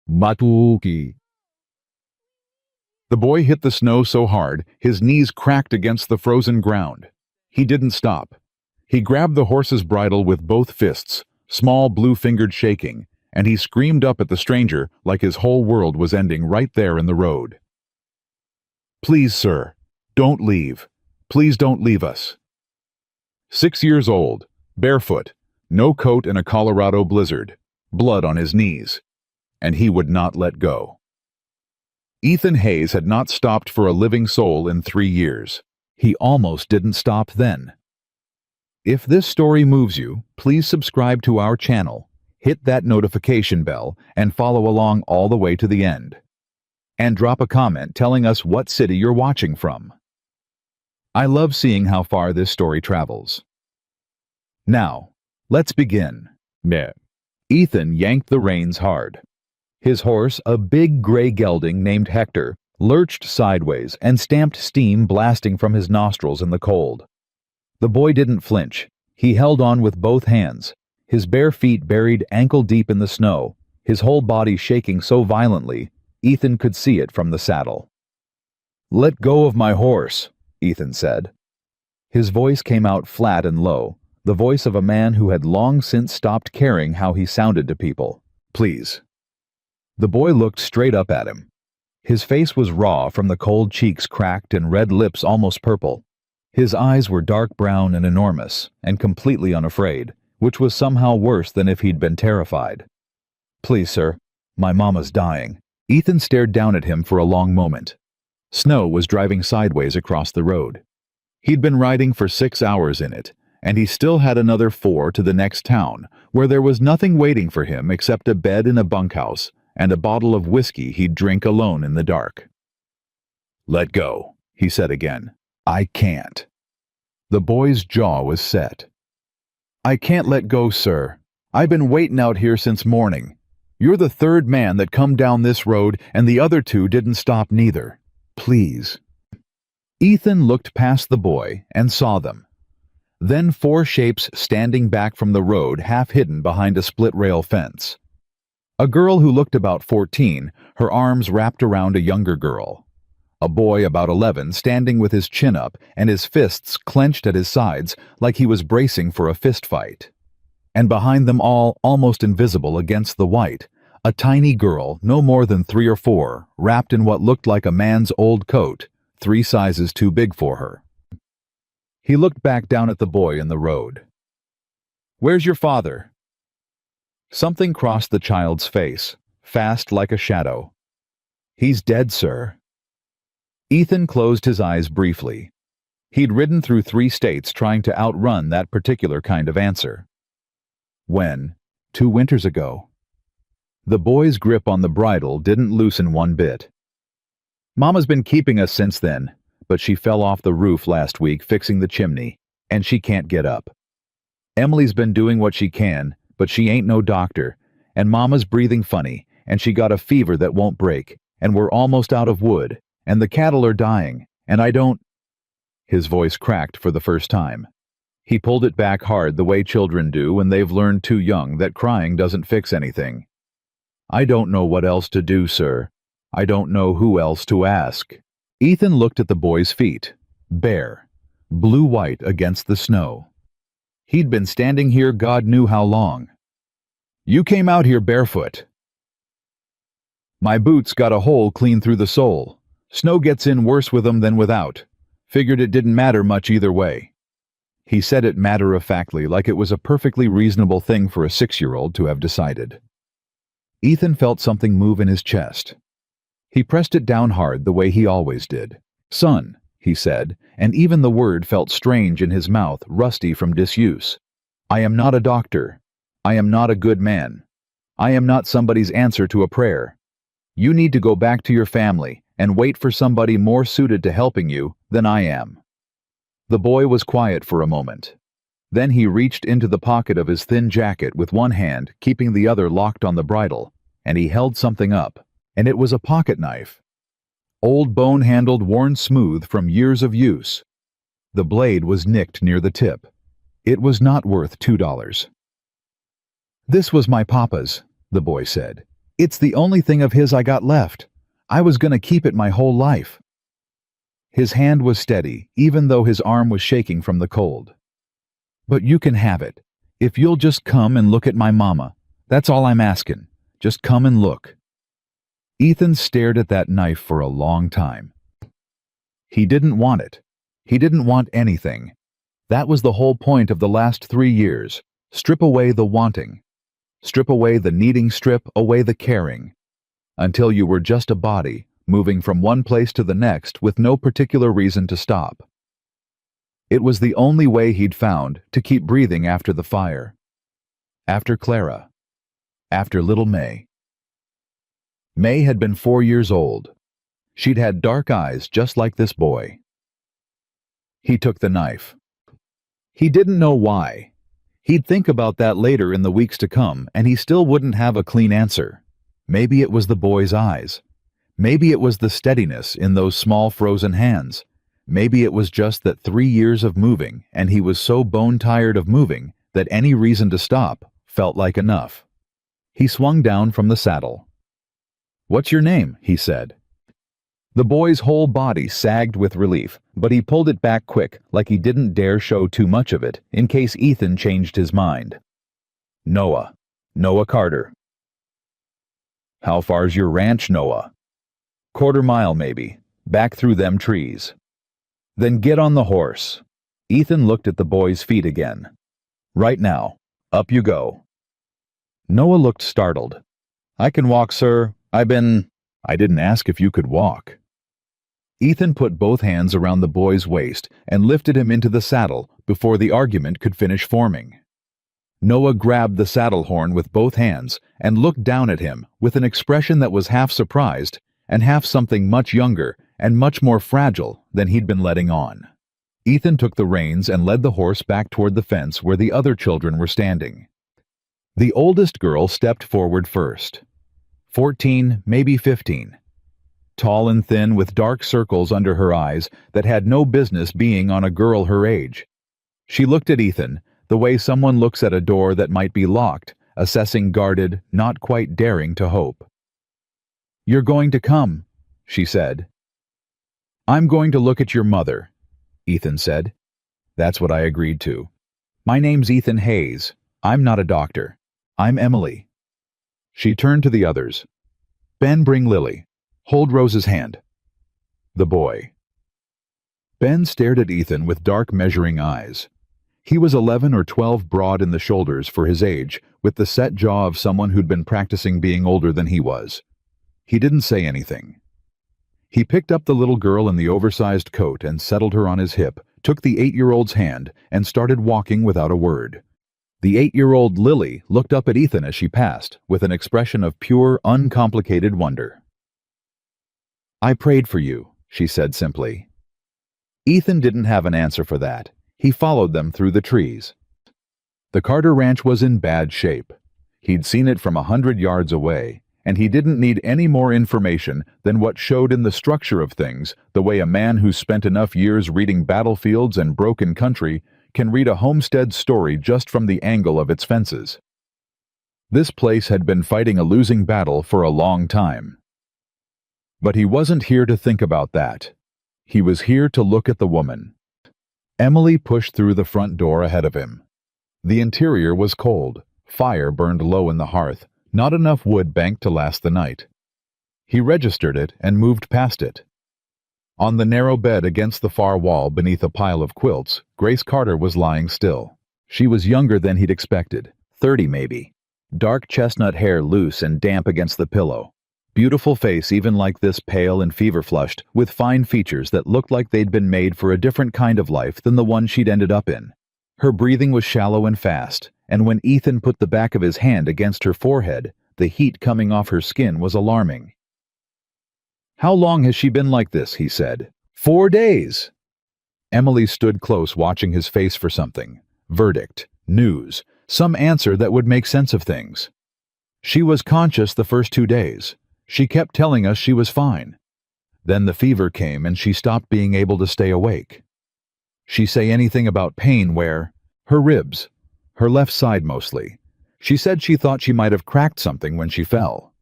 Batuki. The boy hit the snow so hard, his knees cracked against the frozen ground. He didn't stop. He grabbed the horse's bridle with both fists, small blue-fingered shaking, and he screamed up at the stranger like his whole world was ending right there in the road. "Please, sir, don't leave. Please don't leave us." 6 years old, barefoot, no coat in a Colorado blizzard, blood on his knees, and he would not let go. Ethan Hayes had not stopped for a living soul in 3 years. He almost didn't stop then. If this story moves you, please subscribe to our channel, hit that notification bell, and follow along all the way to the end. And drop a comment telling us what city you're watching from. I love seeing how far this story travels. Now, let's begin. Ethan yanked the reins hard. His horse, a big gray gelding named Hector, lurched sideways and stamped steam blasting from his nostrils in the cold. The boy didn't flinch. He held on with both hands, his bare feet buried ankle-deep in the snow, his whole body shaking so violently, Ethan could see it from the saddle. "Let go of my horse," Ethan said. His voice came out flat and low, the voice of a man who had long since stopped caring how he sounded to people. "Please." The boy looked straight up at him. His face was raw from the cold cheeks cracked and red lips almost purple. His eyes were dark brown and enormous, and completely unafraid, which was somehow worse than if he'd been terrified. "Please, sir, my mama's dying." Ethan stared down at him for a long moment. Snow was driving sideways across the road. He'd been riding for 6 hours in it, and he still had another 4 to the next town, where there was nothing waiting for him except a bed in a bunkhouse and a bottle of whiskey he'd drink alone in the dark. "Let go," he said again. "I can't." The boy's jaw was set. "I can't let go, sir. I've been waiting out here since morning. You're the 3rd man that come down this road, and the other 2 didn't stop neither. Please." Ethan looked past the boy and saw them. Then 4 shapes standing back from the road, half hidden behind a split-rail fence. A girl who looked about 14, her arms wrapped around a younger girl. A boy about 11 standing with his chin up and his fists clenched at his sides like he was bracing for a fist fight. And behind them all, almost invisible against the white, a tiny girl, no more than 3 or 4, wrapped in what looked like a man's old coat, 3 sizes too big for her. He looked back down at the boy in the road. "Where's your father?" Something crossed the child's face, fast like a shadow. "He's dead, sir." Ethan closed his eyes briefly. He'd ridden through 3 states trying to outrun that particular kind of answer. "When?" "2 winters ago." The boy's grip on the bridle didn't loosen one bit. "Mama's been keeping us since then, but she fell off the roof last week fixing the chimney, and she can't get up. Emily's been doing what she can, but she ain't no doctor, and Mama's breathing funny, and she got a fever that won't break, and we're almost out of wood, and the cattle are dying, and I don't—" His voice cracked for the first time. He pulled it back hard the way children do when they've learned too young that crying doesn't fix anything. "I don't know what else to do, sir. I don't know who else to ask." Ethan looked at the boy's feet, bare, blue-white against the snow. He'd been standing here God knew how long. "You came out here barefoot." "My boots got a hole clean through the sole. Snow gets in worse with them than without. Figured it didn't matter much either way." He said it matter-of-factly, like it was a perfectly reasonable thing for a 6-year-old to have decided. Ethan felt something move in his chest. He pressed it down hard the way he always did. "Son," he said, and even the word felt strange in his mouth, rusty from disuse. "I am not a doctor. I am not a good man. I am not somebody's answer to a prayer. You need to go back to your family and wait for somebody more suited to helping you than I am." The boy was quiet for a moment. Then he reached into the pocket of his thin jacket with one hand, keeping the other locked on the bridle, and he held something up, and it was a pocket knife. Old bone-handled, worn smooth from years of use. The blade was nicked near the tip. It was not worth $2. "This was my papa's," the boy said. It's the only thing of his I got left. I was gonna keep it my whole life." His hand was steady, even though his arm was shaking from the cold. "But you can have it. If you'll just come and look at my mama. That's all I'm askin'. Just come and look." Ethan stared at that knife for a long time. He didn't want it. He didn't want anything. That was the whole point of the last 3 years. Strip away the wanting. Strip away the needing, strip away the caring. Until you were just a body, moving from one place to the next with no particular reason to stop. It was the only way he'd found to keep breathing after the fire. After Clara. After little May. May had been 4 years old. She'd had dark eyes just like this boy. He took the knife. He didn't know why. He'd think about that later in the weeks to come, and he still wouldn't have a clean answer. Maybe it was the boy's eyes. Maybe it was the steadiness in those small frozen hands. Maybe it was just that 3 years of moving, and he was so bone-tired of moving that any reason to stop felt like enough. He swung down from the saddle. "What's your name?" he said. The boy's whole body sagged with relief, but he pulled it back quick, like he didn't dare show too much of it, in case Ethan changed his mind. "Noah. Noah Carter." "How far's your ranch, Noah?" "Quarter mile, maybe. Back through them trees." "Then get on the horse." Ethan looked at the boy's feet again. "Right now. Up you go." Noah looked startled. "I can walk, sir. I didn't ask if you could walk." Ethan put both hands around the boy's waist and lifted him into the saddle before the argument could finish forming. Noah grabbed the saddle horn with both hands and looked down at him with an expression that was half surprised and half something much younger and much more fragile than he'd been letting on. Ethan took the reins and led the horse back toward the fence where the other children were standing. The oldest girl stepped forward first. 14, maybe 15. Tall and thin with dark circles under her eyes that had no business being on a girl her age. She looked at Ethan the way someone looks at a door that might be locked, assessing guarded, not quite daring to hope. "You're going to come," she said. "I'm going to look at your mother," Ethan said. "That's what I agreed to. My name's Ethan Hayes. I'm not a doctor. I'm Emily." She turned to the others. "Ben, bring Lily. Hold Rose's hand." The boy. Ben stared at Ethan with dark measuring eyes. He was 11 or 12 broad in the shoulders for his age, with the set jaw of someone who'd been practicing being older than he was. He didn't say anything. He picked up the little girl in the oversized coat and settled her on his hip, took the 8-year-old's hand, and started walking without a word. The 8-year-old Lily looked up at Ethan as she passed, with an expression of pure, uncomplicated wonder. "I prayed for you," she said simply. Ethan didn't have an answer for that. He followed them through the trees. The Carter Ranch was in bad shape. He'd seen it from 100 yards away, and he didn't need any more information than what showed in the structure of things, the way a man who's spent enough years reading battlefields and broken country can read a homestead story just from the angle of its fences. This place had been fighting a losing battle for a long time. But he wasn't here to think about that. He was here to look at the woman. Emily pushed through the front door ahead of him. The interior was cold. Fire burned low in the hearth, not enough wood banked to last the night. He registered it and moved past it. On the narrow bed against the far wall beneath a pile of quilts, Grace Carter was lying still. She was younger than he'd expected, 30 maybe. Dark chestnut hair loose and damp against the pillow. Beautiful face even like this, pale and fever-flushed, with fine features that looked like they'd been made for a different kind of life than the one she'd ended up in. Her breathing was shallow and fast, and when Ethan put the back of his hand against her forehead, the heat coming off her skin was alarming. "How long has she been like this?" he said. 4 days! Emily stood close watching his face for something. Verdict, news, some answer that would make sense of things. "She was conscious the first 2 days. She kept telling us she was fine. Then the fever came and she stopped being able to stay awake." "She say anything about pain where?" "Her ribs. Her left side mostly. She said she thought she might have cracked something when she fell."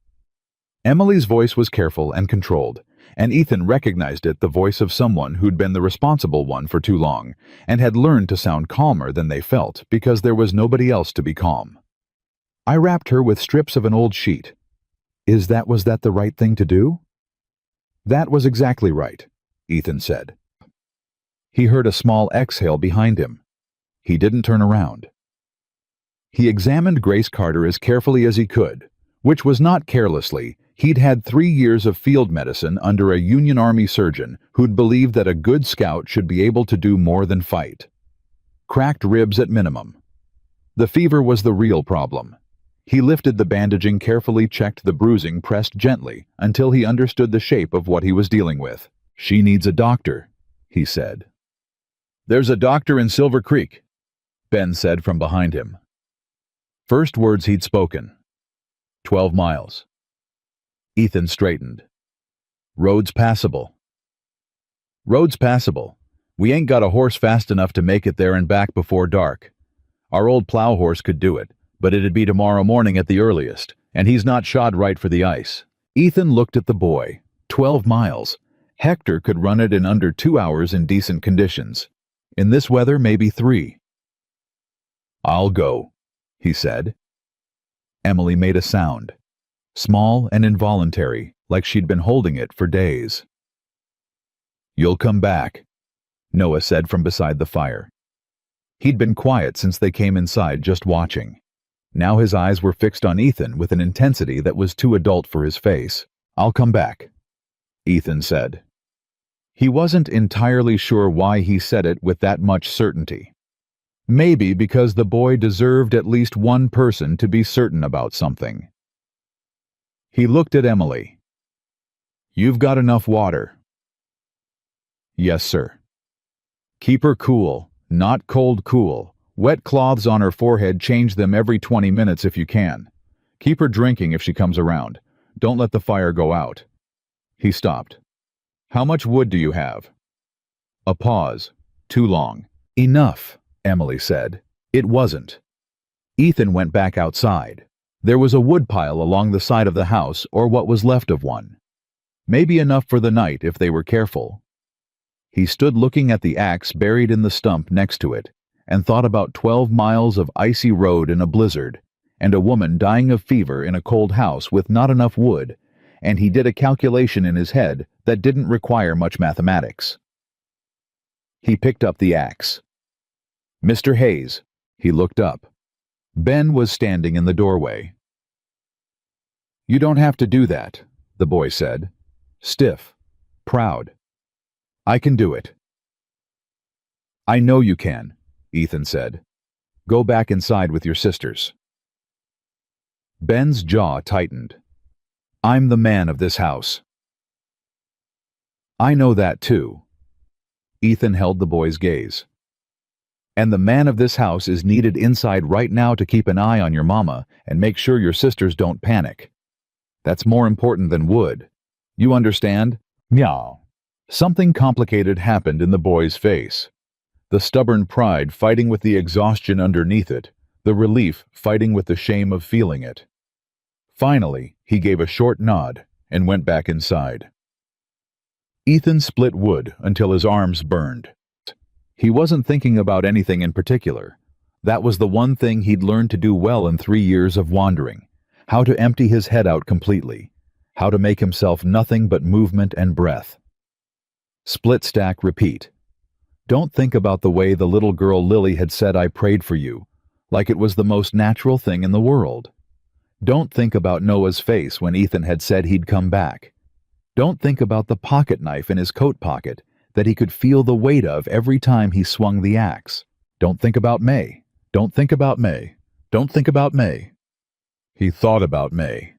Emily's voice was careful and controlled, and Ethan recognized it, the voice of someone who'd been the responsible one for too long, and had learned to sound calmer than they felt because there was nobody else to be calm. I wrapped her with strips of an old sheet. Was that the right thing to do? That was exactly right, Ethan said. He heard a small exhale behind him. He didn't turn around. He examined Grace Carter as carefully as he could, which was not carelessly. He'd had 3 years of field medicine under a Union Army surgeon who'd believed that a good scout should be able to do more than fight. Cracked ribs at minimum. The fever was the real problem. He lifted the bandaging, carefully checked the bruising, pressed gently until he understood the shape of what he was dealing with. "She needs a doctor," he said. "There's a doctor in Silver Creek," Ben said from behind him. First words he'd spoken. 12 miles. Ethan straightened. "Road's passable." "Road's passable. We ain't got a horse fast enough to make it there and back before dark. Our old plow horse could do it, but it'd be tomorrow morning at the earliest, and he's not shod right for the ice." Ethan looked at the boy. 12 miles. Hector could run it in under 2 hours in decent conditions. In this weather, maybe 3. "I'll go," he said. Emily made a sound. Small and involuntary, like she'd been holding it for days. "You'll come back," Noah said from beside the fire. He'd been quiet since they came inside, just watching. Now his eyes were fixed on Ethan with an intensity that was too adult for his face. "I'll come back," Ethan said. He wasn't entirely sure why he said it with that much certainty. Maybe because the boy deserved at least one person to be certain about something. He looked at Emily. "You've got enough water?" "Yes, sir." "Keep her cool, not cold cool. Wet cloths on her forehead, change them every 20 minutes if you can. Keep her drinking if she comes around. Don't let the fire go out." He stopped. "How much wood do you have?" A pause. Too long. "Enough," Emily said. It wasn't. Ethan went back outside. There was a woodpile along the side of the house, or what was left of one. Maybe enough for the night if they were careful. He stood looking at the axe buried in the stump next to it, and thought about 12 miles of icy road in a blizzard, and a woman dying of fever in a cold house with not enough wood, and he did a calculation in his head that didn't require much mathematics. He picked up the axe. "Mr. Hayes," he looked up. Ben was standing in the doorway. "You don't have to do that," the boy said. Stiff. Proud. "I can do it." "I know you can," Ethan said. "Go back inside with your sisters." Ben's jaw tightened. "I'm the man of this house." "I know that too." Ethan held the boy's gaze. "And the man of this house is needed inside right now to keep an eye on your mama and make sure your sisters don't panic. That's more important than wood. You understand?" Meow. Something complicated happened in the boy's face. The stubborn pride fighting with the exhaustion underneath it, the relief fighting with the shame of feeling it. Finally, he gave a short nod and went back inside. Ethan split wood until his arms burned. He wasn't thinking about anything in particular. That was the one thing he'd learned to do well in 3 years of wandering: how to empty his head out completely, how to make himself nothing but movement and breath. Split stack, repeat. Don't think about the way the little girl Lily had said "I prayed for you," like it was the most natural thing in the world. Don't think about Noah's face when Ethan had said he'd come back. Don't think about the pocket knife in his coat pocket that he could feel the weight of every time he swung the axe. Don't think about May. Don't think about May. Don't think about May. He thought about May.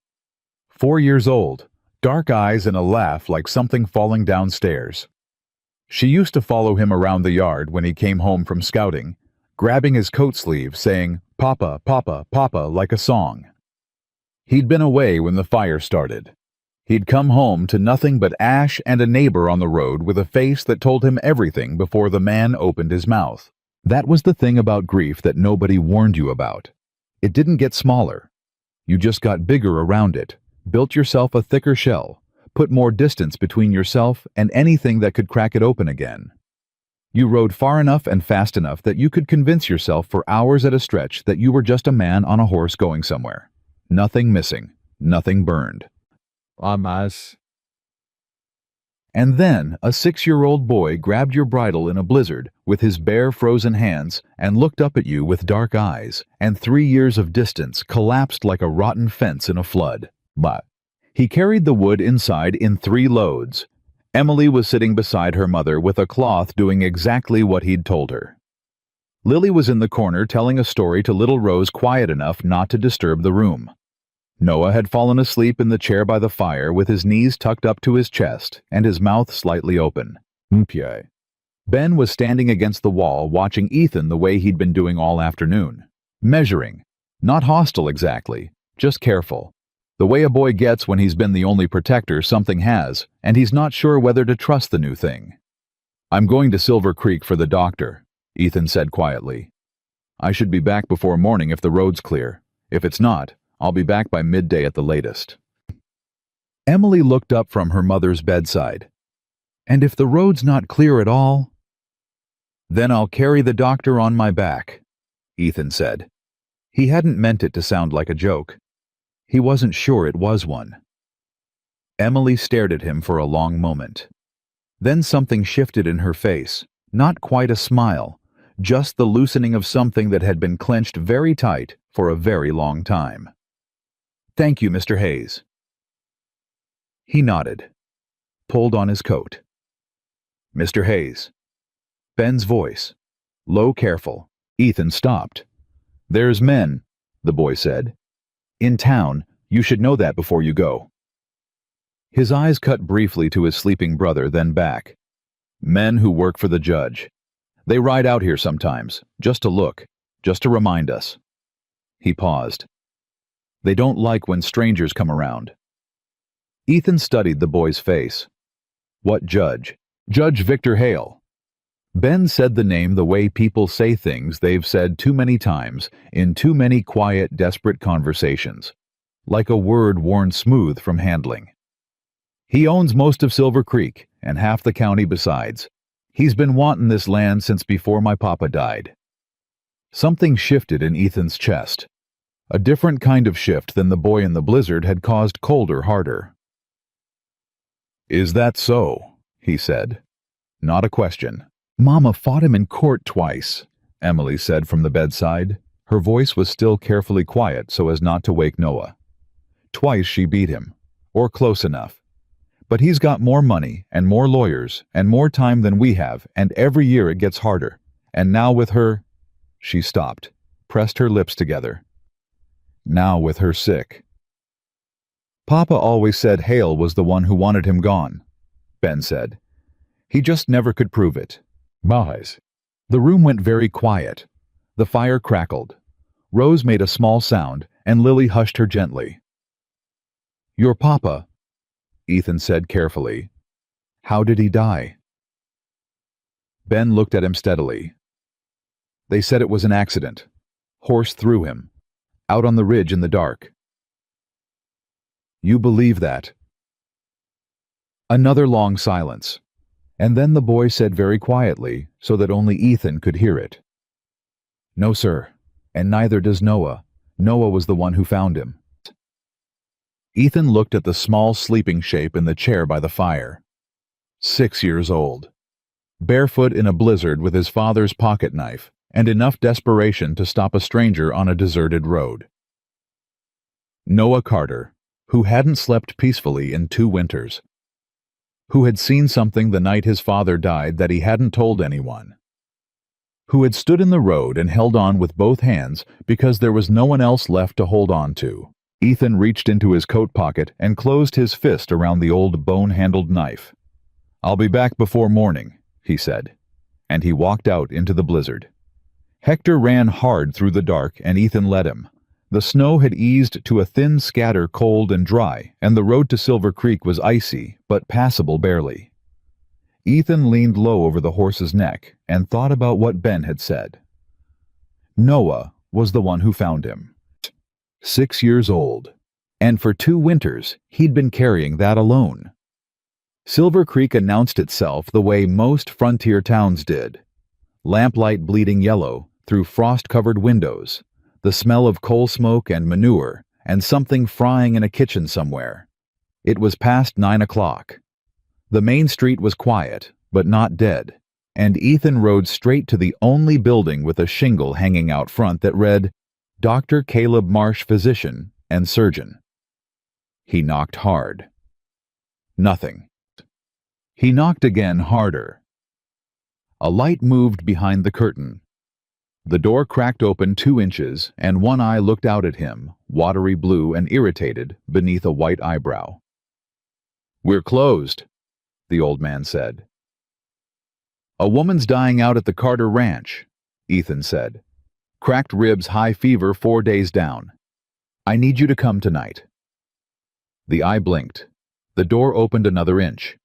4 years old, dark eyes and a laugh like something falling downstairs. She used to follow him around the yard when he came home from scouting, grabbing his coat sleeve, saying, "Papa, Papa, Papa," like a song. He'd been away when the fire started. He'd come home to nothing but ash and a neighbor on the road with a face that told him everything before the man opened his mouth. That was the thing about grief that nobody warned you about. It didn't get smaller. You just got bigger around it, Built yourself a thicker shell, put more distance between yourself and anything that could crack it open again. You rode far enough and fast enough that you could convince yourself for hours at a stretch that you were just a man on a horse going somewhere. Nothing missing, nothing burned. Mas, And then a 6-year-old boy grabbed your bridle in a blizzard with his bare frozen hands and looked up at you with dark eyes, and 3 years of distance collapsed like a rotten fence in a flood. But he carried the wood inside in 3 loads. Emily was sitting beside her mother with a cloth doing exactly what he'd told her. Lily was in the corner telling a story to little Rose quiet enough not to disturb the room. Noah had fallen asleep in the chair by the fire with his knees tucked up to his chest and his mouth slightly open. Ben was standing against the wall watching Ethan the way he'd been doing all afternoon. Measuring. Not hostile exactly, just careful. The way a boy gets when he's been the only protector something has, and he's not sure whether to trust the new thing. "I'm going to Silver Creek for the doctor," Ethan said quietly. "I should be back before morning if the road's clear. If it's not, I'll be back by midday at the latest." Emily looked up from her mother's bedside. "And if the road's not clear at all?" "Then I'll carry the doctor on my back," Ethan said. He hadn't meant it to sound like a joke. He wasn't sure it was one. Emily stared at him for a long moment. Then something shifted in her face, not quite a smile, just the loosening of something that had been clenched very tight for a very long time. "Thank you, Mr. Hayes." He nodded, pulled on his coat. "Mr. Hayes." Ben's voice, low, careful. Ethan stopped. "There's men," the boy said. "In town, you should know that before you go." His eyes cut briefly to his sleeping brother, then back. "Men who work for the judge. They ride out here sometimes, just to look, just to remind us." He paused. "They don't like when strangers come around." Ethan studied the boy's face. "What judge?" "Judge Victor Hale." Ben said the name the way people say things they've said too many times in too many quiet, desperate conversations, like a word worn smooth from handling. "He owns most of Silver Creek, and half the county besides. He's been wanting this land since before my papa died." Something shifted in Ethan's chest. A different kind of shift than the boy in the blizzard had caused colder, harder. "Is that so?" he said. Not a question. "Mama fought him in court twice," Emily said from the bedside. Her voice was still carefully quiet so as not to wake Noah. "Twice she beat him, or close enough. But he's got more money and more lawyers and more time than we have, and every year it gets harder. And now with her—" She stopped, pressed her lips together. "Now with her sick." "Papa always said Hale was the one who wanted him gone," Ben said. "He just never could prove it." "Boys." The room went very quiet. The fire crackled. Rose made a small sound, and Lily hushed her gently. "Your papa," Ethan said carefully. "How did he die?" Ben looked at him steadily. "They said it was an accident. Horse threw him. Out on the ridge in the dark." "You believe that?" Another long silence. And then the boy said very quietly, so that only Ethan could hear it. "No, sir. And neither does Noah. Noah was the one who found him." Ethan looked at the small sleeping shape in the chair by the fire. 6 years old. Barefoot in a blizzard with his father's pocket knife, and enough desperation to stop a stranger on a deserted road. Noah Carter, who hadn't slept peacefully in 2 winters. Who had seen something the night his father died that he hadn't told anyone. Who had stood in the road and held on with both hands because there was no one else left to hold on to. Ethan reached into his coat pocket and closed his fist around the old bone-handled knife. "I'll be back before morning," he said, and he walked out into the blizzard. Hector ran hard through the dark and Ethan led him. The snow had eased to a thin scatter, cold and dry, and the road to Silver Creek was icy, but passable barely. Ethan leaned low over the horse's neck and thought about what Ben had said. Noah was the one who found him. 6 years old. And for 2 winters, he'd been carrying that alone. Silver Creek announced itself the way most frontier towns did. Lamplight bleeding yellow through frost-covered windows, the smell of coal smoke and manure, and something frying in a kitchen somewhere. It was past 9 o'clock. The main street was quiet, but not dead, and Ethan rode straight to the only building with a shingle hanging out front that read, Dr. Caleb Marsh, Physician and Surgeon. He knocked hard. Nothing. He knocked again harder. A light moved behind the curtain. The door cracked open 2 inches, and one eye looked out at him, watery blue and irritated, beneath a white eyebrow. "We're closed," the old man said. "A woman's dying out at the Carter Ranch," Ethan said. "Cracked ribs, high fever, 4 days down. I need you to come tonight." The eye blinked. The door opened another inch.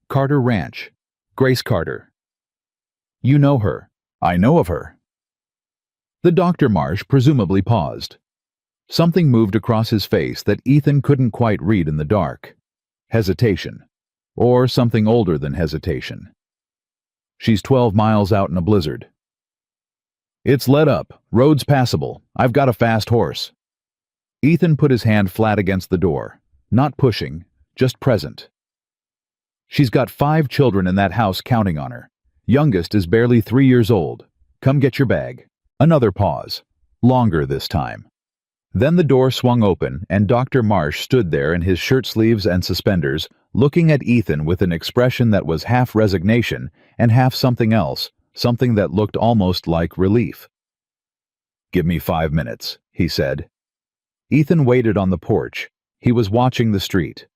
"Carter Ranch. Grace Carter." "You know her." "I know of her." The Dr. Marsh presumably paused. Something moved across his face that Ethan couldn't quite read in the dark. Hesitation. Or something older than hesitation. "She's 12 miles out in a blizzard." "It's let up. Road's passable. I've got a fast horse." Ethan put his hand flat against the door, not pushing, just present. "She's got 5 children in that house counting on her. Youngest is barely 3 years old. Come get your bag." Another pause. Longer this time. Then the door swung open, and Dr. Marsh stood there in his shirt sleeves and suspenders, looking at Ethan with an expression that was half resignation and half something else, something that looked almost like relief. "Give me 5 minutes," he said. Ethan waited on the porch. He was watching the street.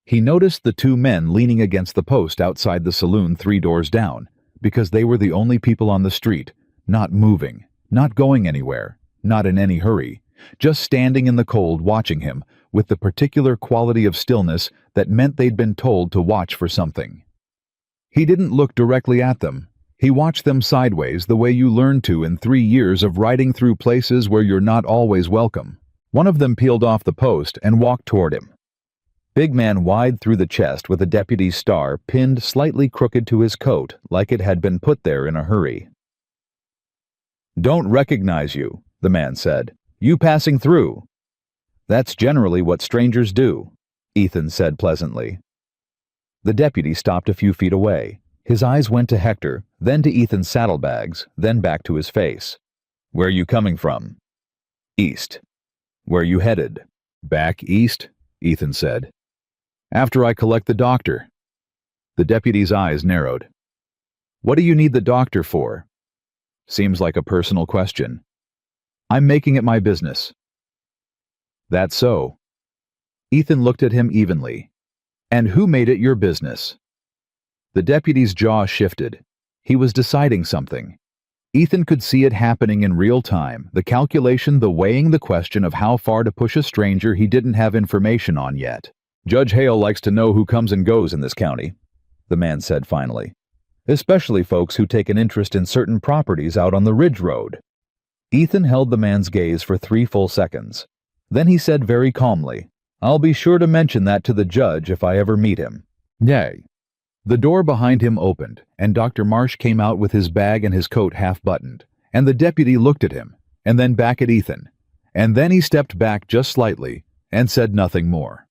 He noticed the 2 men leaning against the post outside the saloon 3 doors down, because they were the only people on the street, not moving, not going anywhere, not in any hurry, just standing in the cold watching him with the particular quality of stillness that meant they'd been told to watch for something. He didn't look directly at them. He watched them sideways the way you learn to in 3 years of riding through places where you're not always welcome. One of them peeled off the post and walked toward him. Big man wide through the chest with a deputy's star pinned slightly crooked to his coat like it had been put there in a hurry. "Don't recognize you," the man said. "You passing through." "That's generally what strangers do," Ethan said pleasantly. The deputy stopped a few feet away. His eyes went to Hector, then to Ethan's saddlebags, then back to his face. "Where you coming from?" "East." "Where you headed?" "Back east," Ethan said. "After I collect the doctor." The deputy's eyes narrowed. "What do you need the doctor for?" "Seems like a personal question." "I'm making it my business." "That's so." Ethan looked at him evenly. "And who made it your business?" The deputy's jaw shifted. He was deciding something. Ethan could see it happening in real time, the calculation, the weighing, the question of how far to push a stranger he didn't have information on yet. "Judge Hale likes to know who comes and goes in this county," the man said finally. "Especially folks who take an interest in certain properties out on the Ridge Road." Ethan held the man's gaze for 3 full seconds. Then he said very calmly, "I'll be sure to mention that to the judge if I ever meet him." "Yay." The door behind him opened, and Dr. Marsh came out with his bag and his coat half-buttoned, and the deputy looked at him, and then back at Ethan, and then he stepped back just slightly and said nothing more.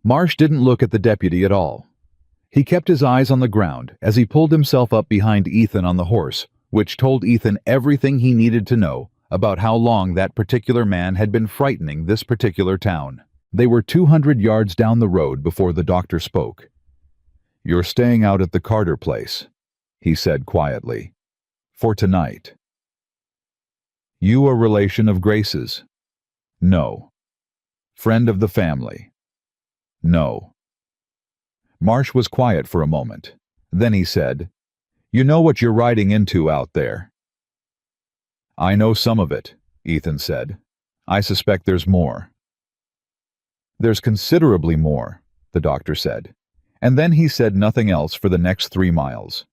Marsh didn't look at the deputy at all. He kept his eyes on the ground as he pulled himself up behind Ethan on the horse, which told Ethan everything he needed to know about how long that particular man had been frightening this particular town. They were 200 yards down the road before the doctor spoke. "You're staying out at the Carter place," he said quietly, "for tonight." "You a relation of Grace's?" "No." "Friend of the family?" "No." Marsh was quiet for a moment. Then he said, "You know what you're riding into out there?" "I know some of it," Ethan said. "I suspect there's more." "There's considerably more," the doctor said. And then he said nothing else for the next 3 miles.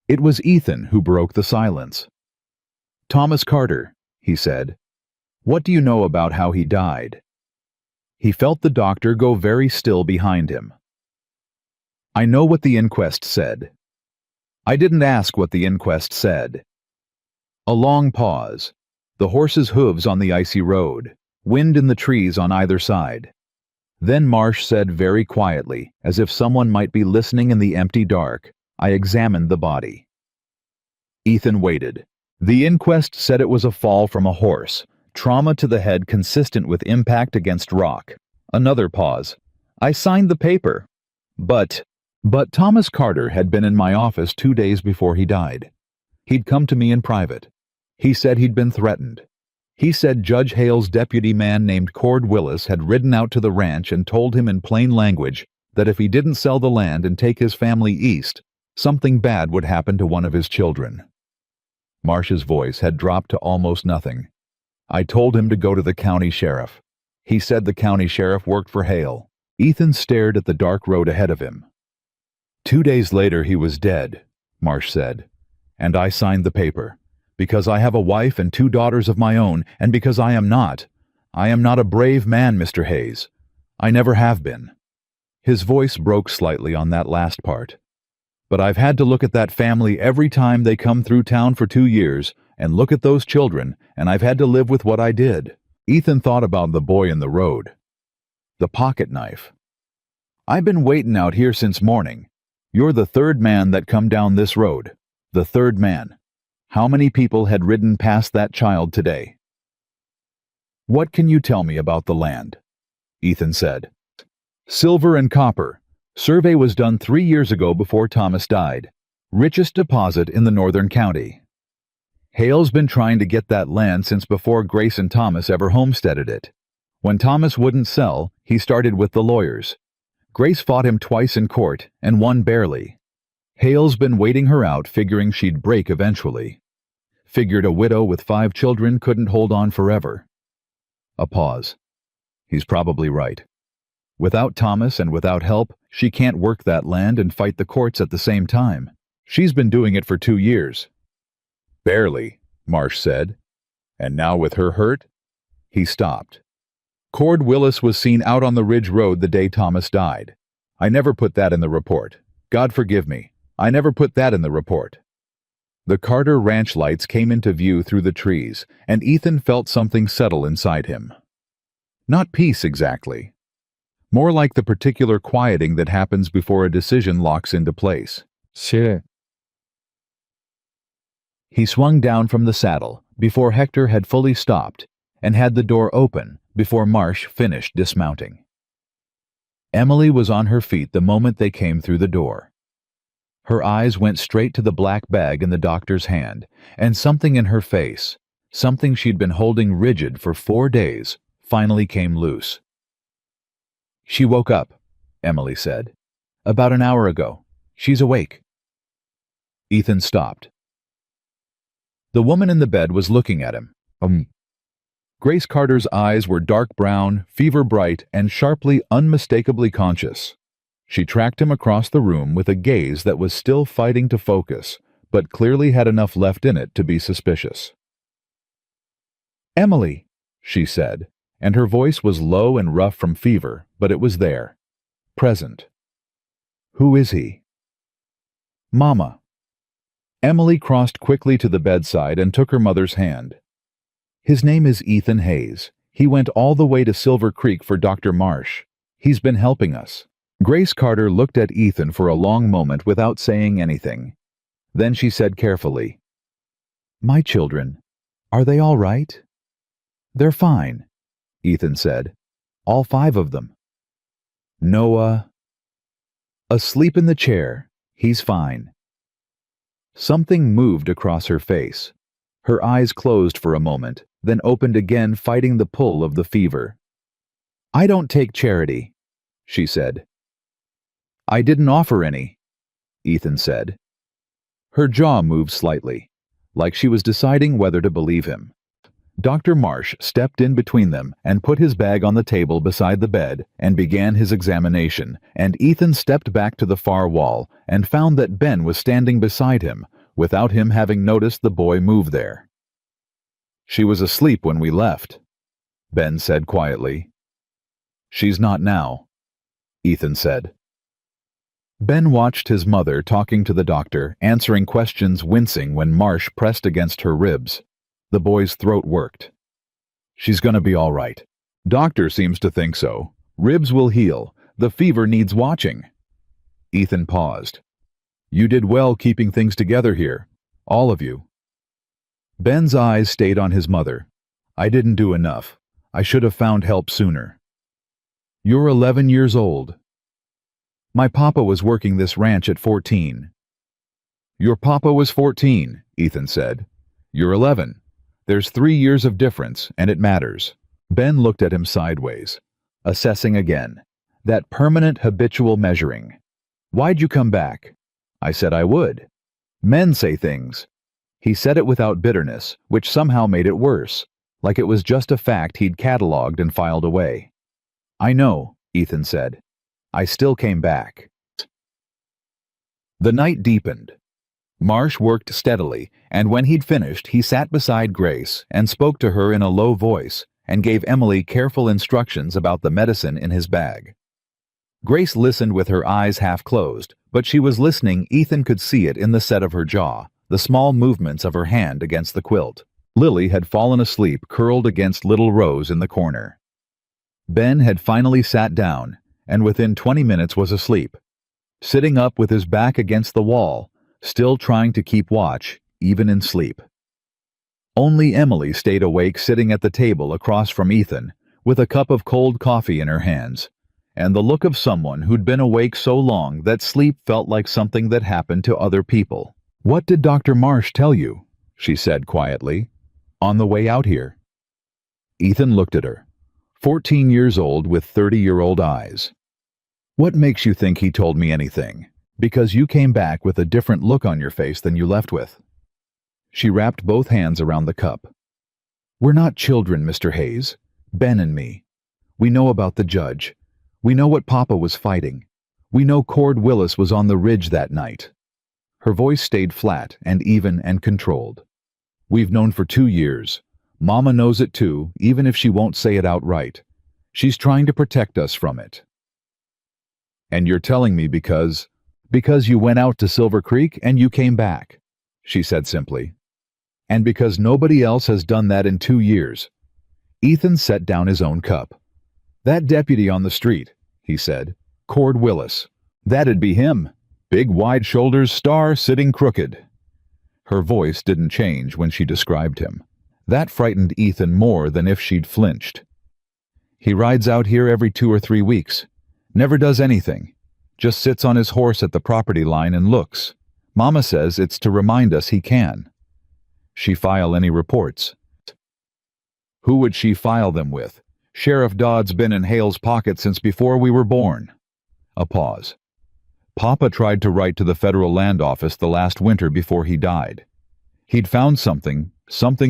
It was Ethan who broke the silence. "Thomas Carter," he said. What do you know about how he died? He felt the doctor go very still behind him. I know what the inquest said. I didn't ask what the inquest said. A long pause. The horse's hooves on the icy road. Wind in the trees on either side. Then Marsh said very quietly, as if someone might be listening in the empty dark, I examined the body. Ethan waited. The inquest said it was a fall from a horse, trauma to the head consistent with impact against rock. Another pause. I signed the paper. But Thomas Carter had been in my office 2 days before he died. He'd come to me in private. He said he'd been threatened. He said Judge Hale's deputy man named Cord Willis had ridden out to the ranch and told him in plain language that if he didn't sell the land and take his family east, something bad would happen to one of his children. Marsh's voice had dropped to almost nothing. I told him to go to the county sheriff. He said the county sheriff worked for Hale. Ethan stared at the dark road ahead of him. 2 days later he was dead, Marsh said, and I signed the paper. Because I have a wife and 2 daughters of my own, and because I am not a brave man, Mr. Hayes. I never have been. His voice broke slightly on that last part. But I've had to look at that family every time they come through town for 2 years, and look at those children, and I've had to live with what I did. Ethan thought about the boy in the road. The pocket knife. I've been waiting out here since morning. You're the 3rd man that come down this road. The 3rd man. How many people had ridden past that child today? What can you tell me about the land? Ethan said. Silver and copper. Survey was done 3 years ago before Thomas died. Richest deposit in the northern county. Hale's been trying to get that land since before Grace and Thomas ever homesteaded it. When Thomas wouldn't sell, he started with the lawyers. Grace fought him twice in court and won barely. Hale's been waiting her out, figuring she'd break eventually. Figured a widow with 5 children couldn't hold on forever. A pause. He's probably right. Without Thomas and without help, she can't work that land and fight the courts at the same time. She's been doing it for 2 years. Barely, Marsh said. And now with her hurt? He stopped. Cord Willis was seen out on the Ridge Road the day Thomas died. I never put that in the report. God forgive me. I never put that in the report. The Carter ranch lights came into view through the trees, and Ethan felt something settle inside him. Not peace exactly. More like the particular quieting that happens before a decision locks into place. Shit. He swung down from the saddle before Hector had fully stopped, and had the door open before Marsh finished dismounting. Emily was on her feet the moment they came through the door. Her eyes went straight to the black bag in the doctor's hand, and something in her face, something she'd been holding rigid for 4 days, finally came loose. She woke up, Emily said. About an hour ago. She's awake. Ethan stopped. The woman in the bed was looking at him. Grace Carter's eyes were dark brown, fever bright, and sharply, unmistakably conscious. She tracked him across the room with a gaze that was still fighting to focus, but clearly had enough left in it to be suspicious. Emily, she said, and her voice was low and rough from fever, but it was there, present. Who is he? Mama. Emily crossed quickly to the bedside and took her mother's hand. His name is Ethan Hayes. He went all the way to Silver Creek for Dr. Marsh. He's been helping us. Grace Carter looked at Ethan for a long moment without saying anything. Then she said carefully, My children, are they all right? They're fine, Ethan said. All 5 of them. Noah. Asleep in the chair. He's fine. Something moved across her face. Her eyes closed for a moment, then opened again, fighting the pull of the fever. I don't take charity, she said. I didn't offer any, Ethan said. Her jaw moved slightly, like she was deciding whether to believe him. Dr. Marsh stepped in between them and put his bag on the table beside the bed and began his examination, and Ethan stepped back to the far wall and found that Ben was standing beside him, without him having noticed the boy move there. She was asleep when we left, Ben said quietly. She's not now, Ethan said. Ben watched his mother talking to the doctor, answering questions, wincing when Marsh pressed against her ribs. The boy's throat worked. She's gonna be all right. Doctor seems to think so. Ribs will heal. The fever needs watching. Ethan paused. You did well keeping things together here. All of you. Ben's eyes stayed on his mother. I didn't do enough. I should have found help sooner. You're 11 years old. My papa was working this ranch at 14. Your papa was 14, Ethan said. You're 11. There's 3 years of difference, and it matters. Ben looked at him sideways, assessing again. That permanent habitual measuring. Why'd you come back? I said I would. Men say things. He said it without bitterness, which somehow made it worse, like it was just a fact he'd cataloged and filed away. I know, Ethan said. I still came back. The night deepened. Marsh worked steadily, and when he'd finished, he sat beside Grace and spoke to her in a low voice and gave Emily careful instructions about the medicine in his bag. Grace listened with her eyes half closed, but she was listening. Ethan could see it in the set of her jaw, the small movements of her hand against the quilt. Lily had fallen asleep curled against little Rose in the corner. Ben had finally sat down, and within 20 minutes was asleep, sitting up with his back against the wall, still trying to keep watch, even in sleep. Only Emily stayed awake, sitting at the table across from Ethan, with a cup of cold coffee in her hands, and the look of someone who'd been awake so long that sleep felt like something that happened to other people. What did Dr. Marsh tell you? She said quietly. On the way out here. Ethan looked at her, 14 years old with 30-year-old eyes. What makes you think he told me anything? Because you came back with a different look on your face than you left with. She wrapped both hands around the cup. We're not children, Mr. Hayes. Ben and me. We know about the judge. We know what Papa was fighting. We know Cord Willis was on the ridge that night. Her voice stayed flat and even and controlled. We've known for 2 years. Mama knows it too, even if she won't say it outright. She's trying to protect us from it. And you're telling me because you went out to Silver Creek and you came back, she said simply. And because nobody else has done that in 2 years. Ethan set down his own cup. That deputy on the street, he said, Cord Willis. That'd be him. Big wide shoulders, star sitting crooked. Her voice didn't change when she described him. That frightened Ethan more than if she'd flinched. He rides out here every 2 or 3 weeks. Never does anything. Just sits on his horse at the property line and looks. Mama says it's to remind us he can. She file any reports? Who would she file them with? Sheriff Dodd's been in Hale's pocket since before we were born. A pause. Papa tried to write to the federal land office the last winter before he died. He'd found something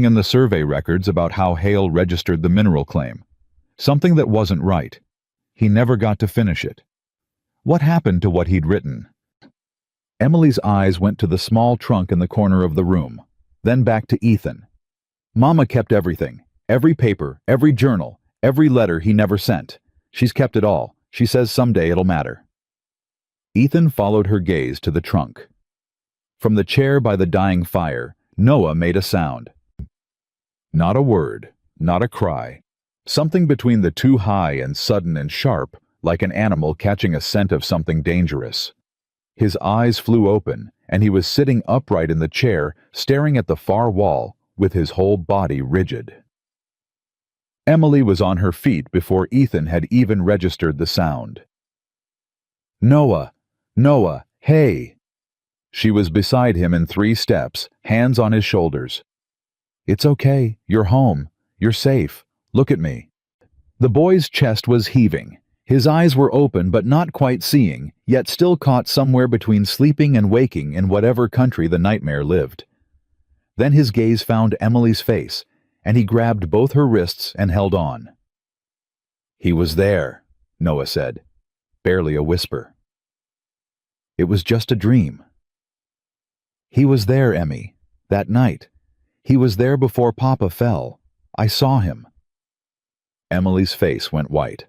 in the survey records about how Hale registered the mineral claim. Something that wasn't right. He never got to finish it. What happened to what he'd written? Emily's eyes went to the small trunk in the corner of the room, then back to Ethan. Mama kept everything. Every paper, every journal, every letter he never sent. She's kept it all. She says someday it'll matter. Ethan followed her gaze to the trunk. From the chair by the dying fire, Noah made a sound. Not a word, not a cry. Something between the two, high and sudden and sharp, like an animal catching a scent of something dangerous. His eyes flew open, and he was sitting upright in the chair, staring at the far wall, with his whole body rigid. Emily was on her feet before Ethan had even registered the sound. Noah! Noah! Hey! She was beside him in 3 steps, hands on his shoulders. It's okay. You're home. You're safe. Look at me. The boy's chest was heaving. His eyes were open but not quite seeing, yet still caught somewhere between sleeping and waking in whatever country the nightmare lived. Then his gaze found Emily's face, and he grabbed both her wrists and held on. He was there, Noah said, barely a whisper. It was just a dream. He was there, Emmy, that night. He was there before Papa fell. I saw him. Emily's face went white.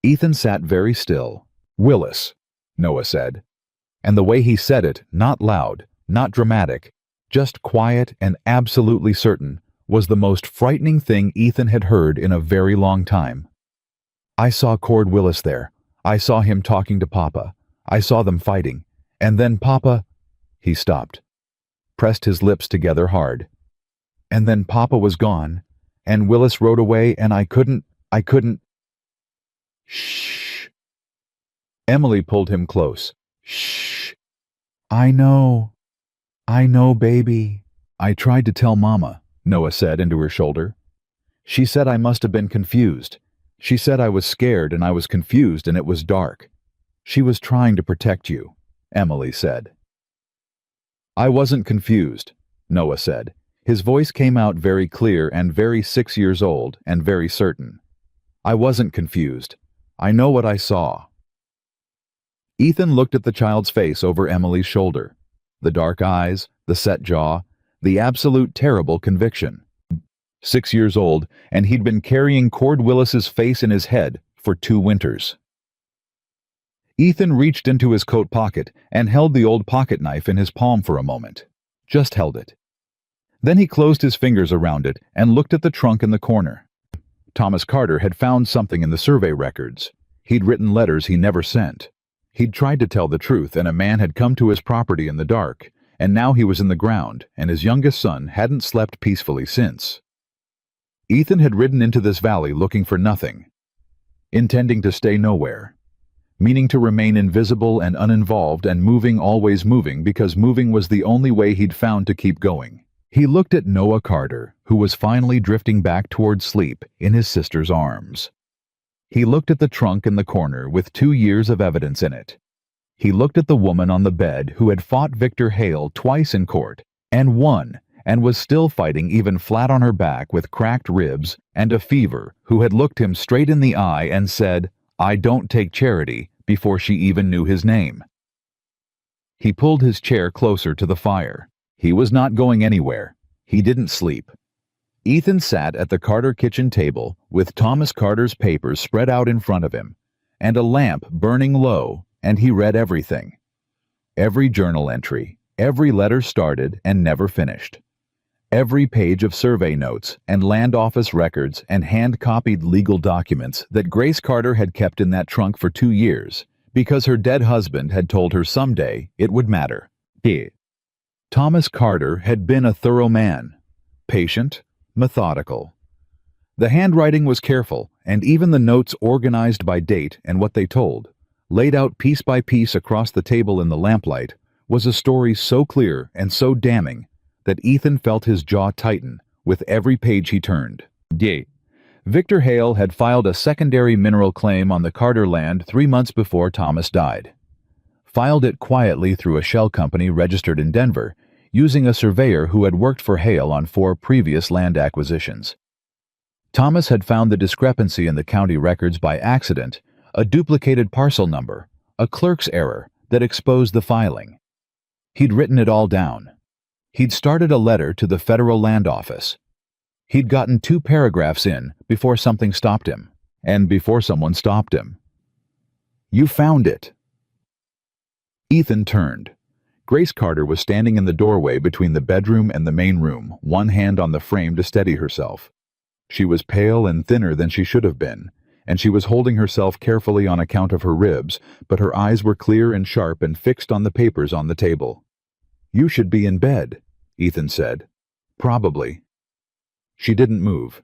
Ethan sat very still. "Willis," Noah said. And the way he said it, not loud, not dramatic, just quiet and absolutely certain, was the most frightening thing Ethan had heard in a very long time. "I saw Cord Willis there. I saw him talking to Papa. I saw them fighting. And then Papa—" He stopped, pressed his lips together hard. "And then Papa was gone, and Willis rode away, and I couldn't— Shh." Emily pulled him close. "Shh. I know, baby." "I tried to tell Mama," Noah said into her shoulder. "She said I must have been confused. She said I was scared and I was confused and it was dark. She was trying to protect you," Emily said. "I wasn't confused," Noah said. His voice came out very clear and very 6 years old and very certain. "I wasn't confused. I know what I saw." Ethan looked at the child's face over Emily's shoulder. The dark eyes, the set jaw, the absolute terrible conviction. 6 years old, and he'd been carrying Cord Willis's face in his head for 2 winters. Ethan reached into his coat pocket and held the old pocket knife in his palm for a moment. Just held it. Then he closed his fingers around it and looked at the trunk in the corner. Thomas Carter had found something in the survey records. He'd written letters he never sent. He'd tried to tell the truth, and a man had come to his property in the dark, and now he was in the ground, and his youngest son hadn't slept peacefully since. Ethan had ridden into this valley looking for nothing, intending to stay nowhere, meaning to remain invisible and uninvolved and moving, always moving, because moving was the only way he'd found to keep going. He looked at Noah Carter, who was finally drifting back toward sleep in his sister's arms. He looked at the trunk in the corner with 2 years of evidence in it. He looked at the woman on the bed who had fought Victor Hale twice in court and won, and was still fighting even flat on her back with cracked ribs and a fever, who had looked him straight in the eye and said, "I don't take charity," before she even knew his name. He pulled his chair closer to the fire. He was not going anywhere. He didn't sleep. Ethan sat at the Carter kitchen table with Thomas Carter's papers spread out in front of him, and a lamp burning low, and he read everything. Every journal entry, every letter started and never finished. Every page of survey notes and land office records and hand-copied legal documents that Grace Carter had kept in that trunk for 2 years, because her dead husband had told her someday it would matter. Thomas Carter had been a thorough man, patient, methodical. The handwriting was careful, and even the notes organized by date and what they told, laid out piece by piece across the table in the lamplight, was a story so clear and so damning that Ethan felt his jaw tighten with every page he turned. Victor Hale had filed a secondary mineral claim on the Carter land 3 months before Thomas died. Filed it quietly through a shell company registered in Denver, using a surveyor who had worked for Hale on 4 previous land acquisitions. Thomas had found the discrepancy in the county records by accident, a duplicated parcel number, a clerk's error that exposed the filing. He'd written it all down. He'd started a letter to the federal land office. He'd gotten 2 paragraphs in before something stopped him, and before someone stopped him. "You found it." Ethan turned. Grace Carter was standing in the doorway between the bedroom and the main room, one hand on the frame to steady herself. She was pale and thinner than she should have been, and she was holding herself carefully on account of her ribs, but her eyes were clear and sharp and fixed on the papers on the table. "You should be in bed," Ethan said. "Probably." She didn't move.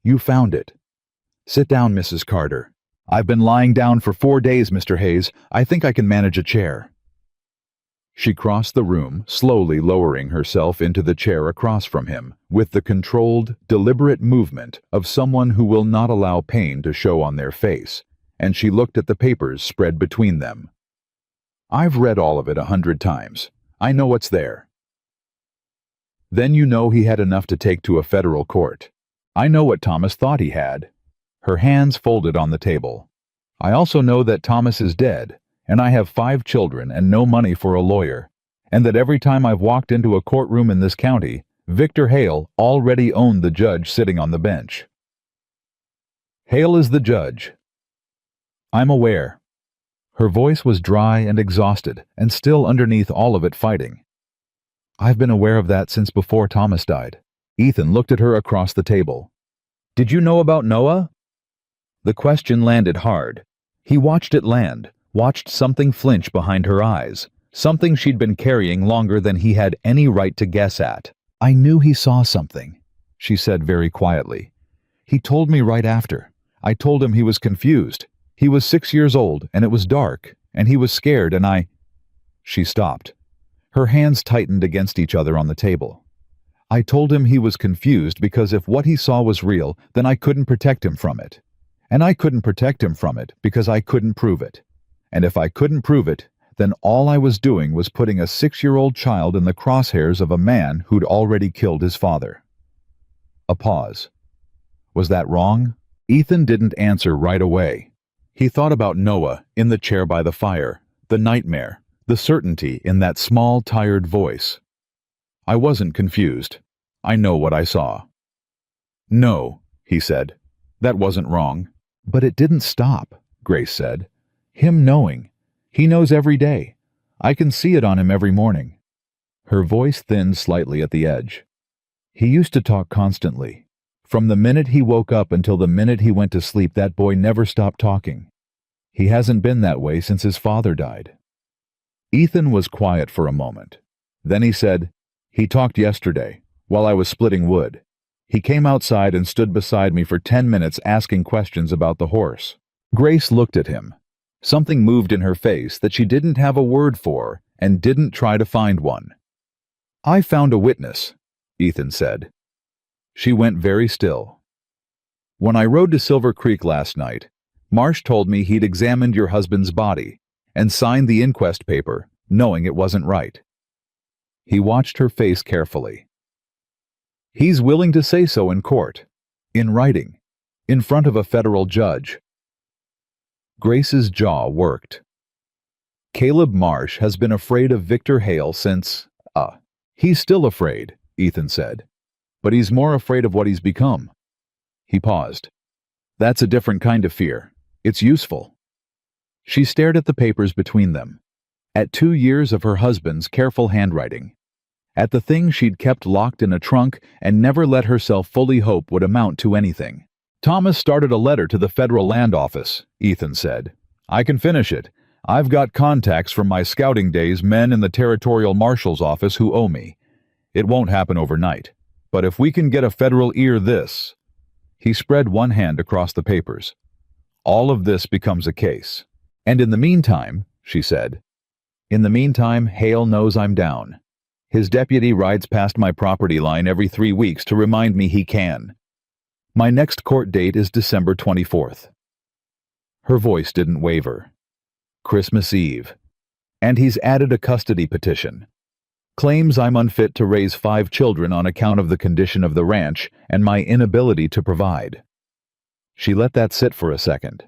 "You found it. Sit down, Mrs. Carter." "I've been lying down for 4 days, Mr. Hayes. I think I can manage a chair." She crossed the room, slowly lowering herself into the chair across from him, with the controlled, deliberate movement of someone who will not allow pain to show on their face, and she looked at the papers spread between them. "I've read all of it 100 times. I know what's there." "Then you know he had enough to take to a federal court. I know what Thomas thought he had." Her hands folded on the table. "I also know that Thomas is dead, and I have 5 children and no money for a lawyer, and that every time I've walked into a courtroom in this county, Victor Hale already owned the judge sitting on the bench." Hale is the judge. I'm aware. Her voice was dry and exhausted, and still underneath all of it fighting. I've been aware of that since before Thomas died. Ethan looked at her across the table. Did you know about Noah? The question landed hard. He watched it land, watched something flinch behind her eyes, something she'd been carrying longer than he had any right to guess at. I knew he saw something, she said very quietly. He told me right after. I told him he was confused. He was 6 years old, and it was dark, and he was scared, and I... She stopped. Her hands tightened against each other on the table. I told him he was confused because if what he saw was real, then I couldn't protect him from it. And I couldn't protect him from it because I couldn't prove it. And if I couldn't prove it, then all I was doing was putting a 6-year-old child in the crosshairs of a man who'd already killed his father. A pause. Was that wrong? Ethan didn't answer right away. He thought about Noah in the chair by the fire, the nightmare, the certainty in that small, tired voice. I wasn't confused. I know what I saw. No, he said. That wasn't wrong. But it didn't stop, Grace said. Him knowing. He knows every day. I can see it on him every morning. Her voice thinned slightly at the edge. He used to talk constantly. From the minute he woke up until the minute he went to sleep, that boy never stopped talking. He hasn't been that way since his father died. Ethan was quiet for a moment. Then he said, He talked yesterday, while I was splitting wood. He came outside and stood beside me for 10 minutes asking questions about the horse. Grace looked at him. Something moved in her face that she didn't have a word for and didn't try to find one. I found a witness, Ethan said. She went very still. When I rode to Silver Creek last night, Marsh told me he'd examined your husband's body and signed the inquest paper, knowing it wasn't right. He watched her face carefully. He's willing to say so in court, in writing, in front of a federal judge. Grace's jaw worked. Caleb Marsh has been afraid of Victor Hale since, he's still afraid, Ethan said. But he's more afraid of what he's become. He paused. That's a different kind of fear. It's useful. She stared at the papers between them, at 2 years of her husband's careful handwriting, at the thing she'd kept locked in a trunk and never let herself fully hope would amount to anything. Thomas started a letter to the federal land office, Ethan said. I can finish it. I've got contacts from my scouting days, men in the territorial marshal's office who owe me. It won't happen overnight. But if we can get a federal ear this... He spread one hand across the papers. All of this becomes a case. And in the meantime, she said, in the meantime, Hale knows I'm down. His deputy rides past my property line every 3 weeks to remind me he can. My next court date is December 24th. Her voice didn't waver. Christmas Eve. And he's added a custody petition. Claims I'm unfit to raise 5 children on account of the condition of the ranch and my inability to provide. She let that sit for a second.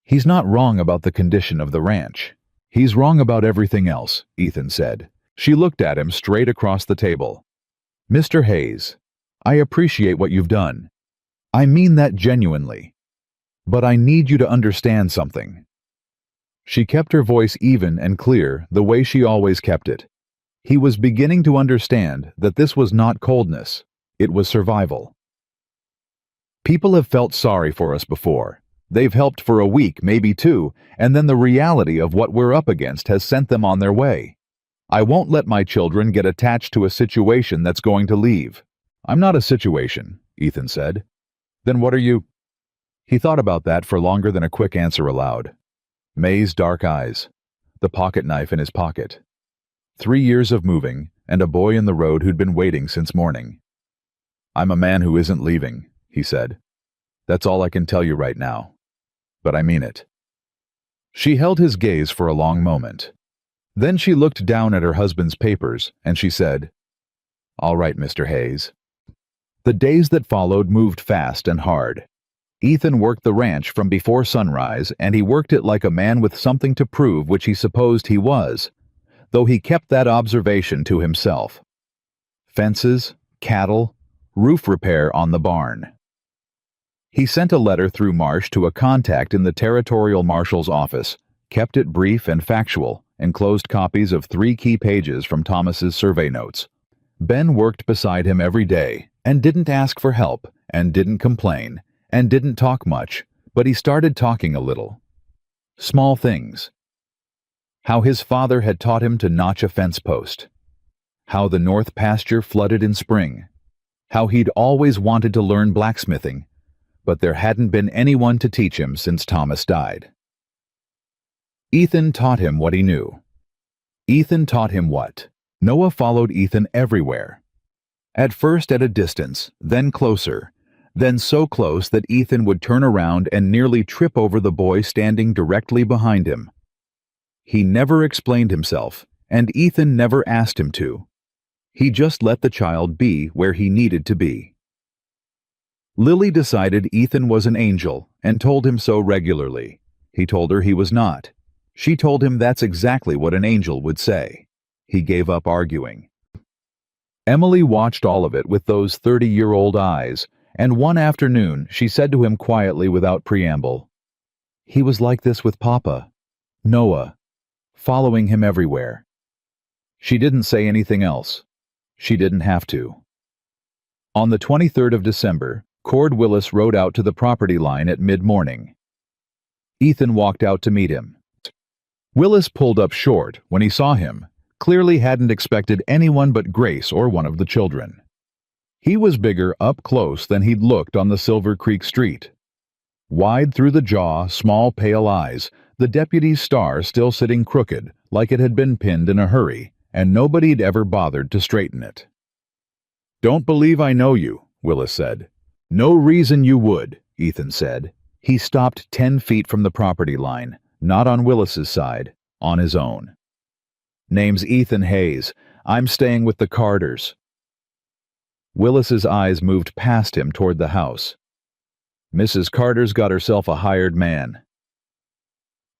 He's not wrong about the condition of the ranch. He's wrong about everything else, Ethan said. She looked at him straight across the table. Mr. Hayes, I appreciate what you've done. I mean that genuinely. But I need you to understand something. She kept her voice even and clear the way she always kept it. He was beginning to understand that this was not coldness, it was survival. People have felt sorry for us before. They've helped for a week, maybe 2, and then the reality of what we're up against has sent them on their way. I won't let my children get attached to a situation that's going to leave. I'm not a situation, Ethan said. Then what are you? He thought about that for longer than a quick answer allowed. May's dark eyes, the pocket knife in his pocket. 3 years of moving, and a boy in the road who'd been waiting since morning. I'm a man who isn't leaving, he said. That's all I can tell you right now. But I mean it. She held his gaze for a long moment. Then she looked down at her husband's papers, and she said, All right, Mr. Hayes. The days that followed moved fast and hard. Ethan worked the ranch from before sunrise, and he worked it like a man with something to prove, which he supposed he was, though he kept that observation to himself. Fences, cattle, roof repair on the barn. He sent a letter through Marsh to a contact in the territorial marshal's office, kept it brief and factual, enclosed copies of 3 key pages from Thomas's survey notes. Ben worked beside him every day, and didn't ask for help, and didn't complain, and didn't talk much, but he started talking a little. Small things. How his father had taught him to notch a fence post. How the north pasture flooded in spring. How he'd always wanted to learn blacksmithing, but there hadn't been anyone to teach him since Thomas died. Ethan taught him what he knew. Ethan taught him what? Noah followed Ethan everywhere. At first at a distance, then closer, then so close that Ethan would turn around and nearly trip over the boy standing directly behind him. He never explained himself, and Ethan never asked him to. He just let the child be where he needed to be. Lily decided Ethan was an angel and told him so regularly. He told her he was not. She told him that's exactly what an angel would say. He gave up arguing. Emily watched all of it with those 30-year-old eyes, and one afternoon she said to him quietly without preamble, "He was like this with Papa, Noah, following him everywhere." She didn't say anything else. She didn't have to. On the 23rd of December, Cord Willis rode out to the property line at mid-morning. Ethan walked out to meet him. Willis pulled up short when he saw him, clearly hadn't expected anyone but Grace or one of the children. He was bigger up close than he'd looked on the Silver Creek street. Wide through the jaw, small pale eyes, the deputy's star still sitting crooked, like it had been pinned in a hurry, and nobody'd ever bothered to straighten it. "Don't believe I know you," Willis said. "No reason you would," Ethan said. He stopped 10 feet from the property line, not on Willis's side, on his own. "Name's Ethan Hayes. I'm staying with the Carters." Willis's eyes moved past him toward the house. "Mrs. Carter's got herself a hired man."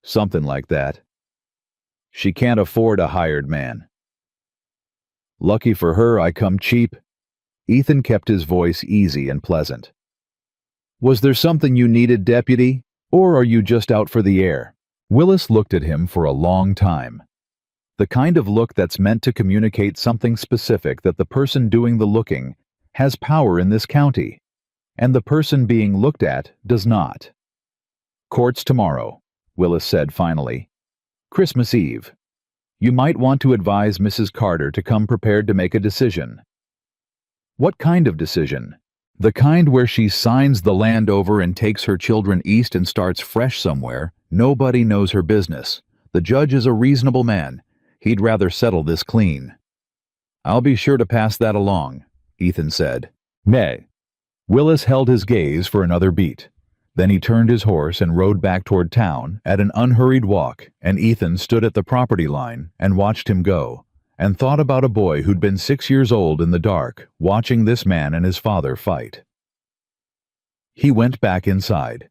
"Something like that." "She can't afford a hired man." "Lucky for her I come cheap." Ethan kept his voice easy and pleasant. "Was there something you needed, deputy? Or are you just out for the air?" Willis looked at him for a long time. The kind of look that's meant to communicate something specific, that the person doing the looking has power in this county, and the person being looked at does not. "Court's tomorrow," Willis said finally. "Christmas Eve. You might want to advise Mrs. Carter to come prepared to make a decision." "What kind of decision?" "The kind where she signs the land over and takes her children east and starts fresh somewhere. Nobody knows her business. The judge is a reasonable man. He'd rather settle this clean." "I'll be sure to pass that along," Ethan said. "Nay." Willis held his gaze for another beat. Then he turned his horse and rode back toward town at an unhurried walk, and Ethan stood at the property line and watched him go, and thought about a boy who'd been 6 years old in the dark, watching this man and his father fight. He went back inside.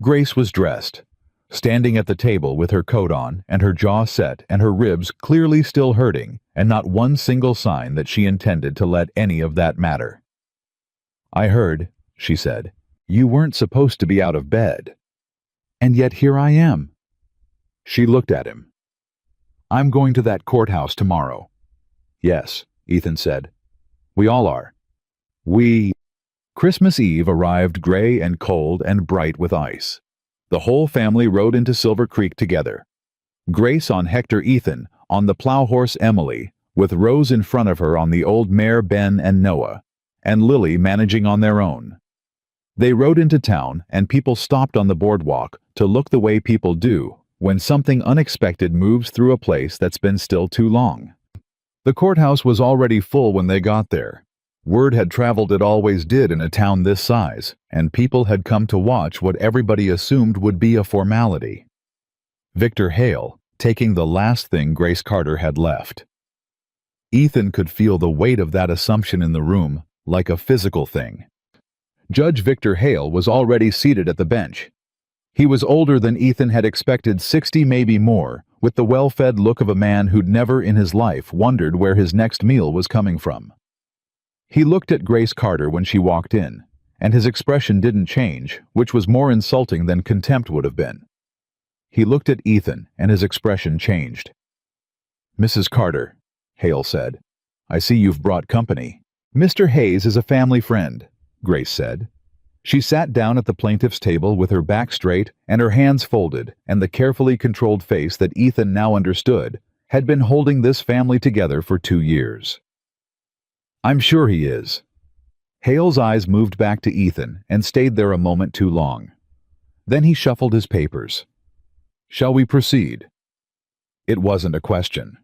Grace was dressed, standing at the table with her coat on and her jaw set and her ribs clearly still hurting, and not one single sign that she intended to let any of that matter. "I heard," she said, "you weren't supposed to be out of bed. And yet here I am." She looked at him. "I'm going to that courthouse tomorrow." "Yes," Ethan said. "We all are." Christmas Eve arrived gray and cold and bright with ice. The whole family rode into Silver Creek together. Grace on Hector Ethan, on the plow horse Emily, with Rose in front of her on the old mare Ben and Noah, and Lily managing on their own. They rode into town, and people stopped on the boardwalk to look the way people do when something unexpected moves through a place that's been still too long. The courthouse was already full when they got there. Word had traveled, it always did in a town this size, and people had come to watch what everybody assumed would be a formality. Victor Hale, taking the last thing Grace Carter had left. Ethan could feel the weight of that assumption in the room, like a physical thing. Judge Victor Hale was already seated at the bench. He was older than Ethan had expected, 60 maybe more, with the well-fed look of a man who'd never in his life wondered where his next meal was coming from. He looked at Grace Carter when she walked in, and his expression didn't change, which was more insulting than contempt would have been. He looked at Ethan, and his expression changed. "Mrs. Carter," Hale said, "I see you've brought company." "Mr. Hayes is a family friend," Grace said. She sat down at the plaintiff's table with her back straight and her hands folded, and the carefully controlled face that Ethan now understood had been holding this family together for 2 years. "I'm sure he is." Hale's eyes moved back to Ethan and stayed there a moment too long. Then he shuffled his papers. "Shall we proceed?" It wasn't a question.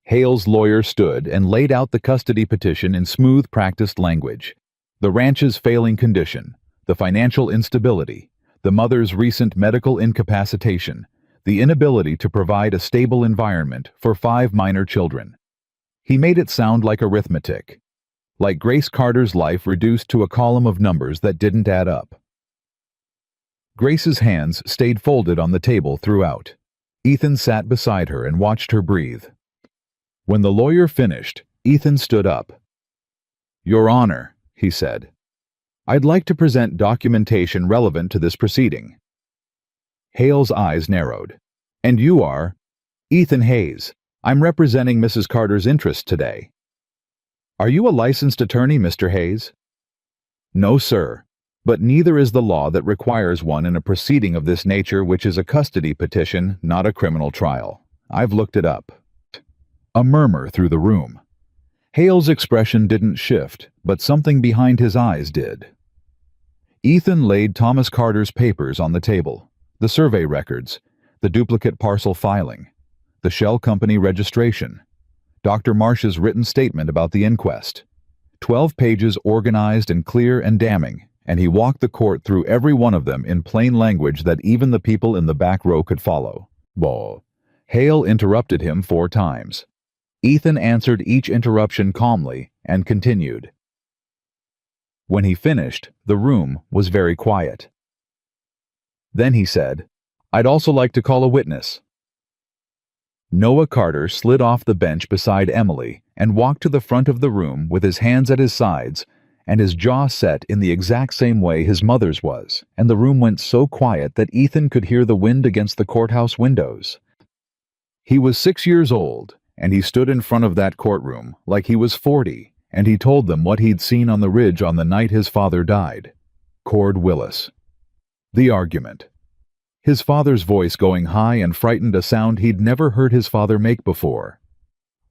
Hale's lawyer stood and laid out the custody petition in smooth, practiced language. The ranch's failing condition, the financial instability, the mother's recent medical incapacitation, the inability to provide a stable environment for 5 minor children. He made it sound like arithmetic, like Grace Carter's life reduced to a column of numbers that didn't add up. Grace's hands stayed folded on the table throughout. Ethan sat beside her and watched her breathe. When the lawyer finished, Ethan stood up. "Your Honor," he said, "I'd like to present documentation relevant to this proceeding." Hale's eyes narrowed. "And you are?" "Ethan Hayes. I'm representing Mrs. Carter's interests today." "Are you a licensed attorney, Mr. Hayes?" "No, sir. But neither is the law that requires one in a proceeding of this nature, which is a custody petition, not a criminal trial. I've looked it up." A murmur through the room. Hale's expression didn't shift, but something behind his eyes did. Ethan laid Thomas Carter's papers on the table, the survey records, the duplicate parcel filing, the shell company registration, Dr. Marsh's written statement about the inquest. 12 pages organized and clear and damning, and he walked the court through every one of them in plain language that even the people in the back row could follow. "Whoa." Hale interrupted him 4 times. Ethan answered each interruption calmly and continued. When he finished, the room was very quiet. Then he said, "I'd also like to call a witness." Noah Carter slid off the bench beside Emily and walked to the front of the room with his hands at his sides and his jaw set in the exact same way his mother's was, and the room went so quiet that Ethan could hear the wind against the courthouse windows. He was 6 years old, and he stood in front of that courtroom like he was 40, and he told them what he'd seen on the ridge on the night his father died. Cord Willis. The argument. His father's voice going high and frightened, a sound he'd never heard his father make before.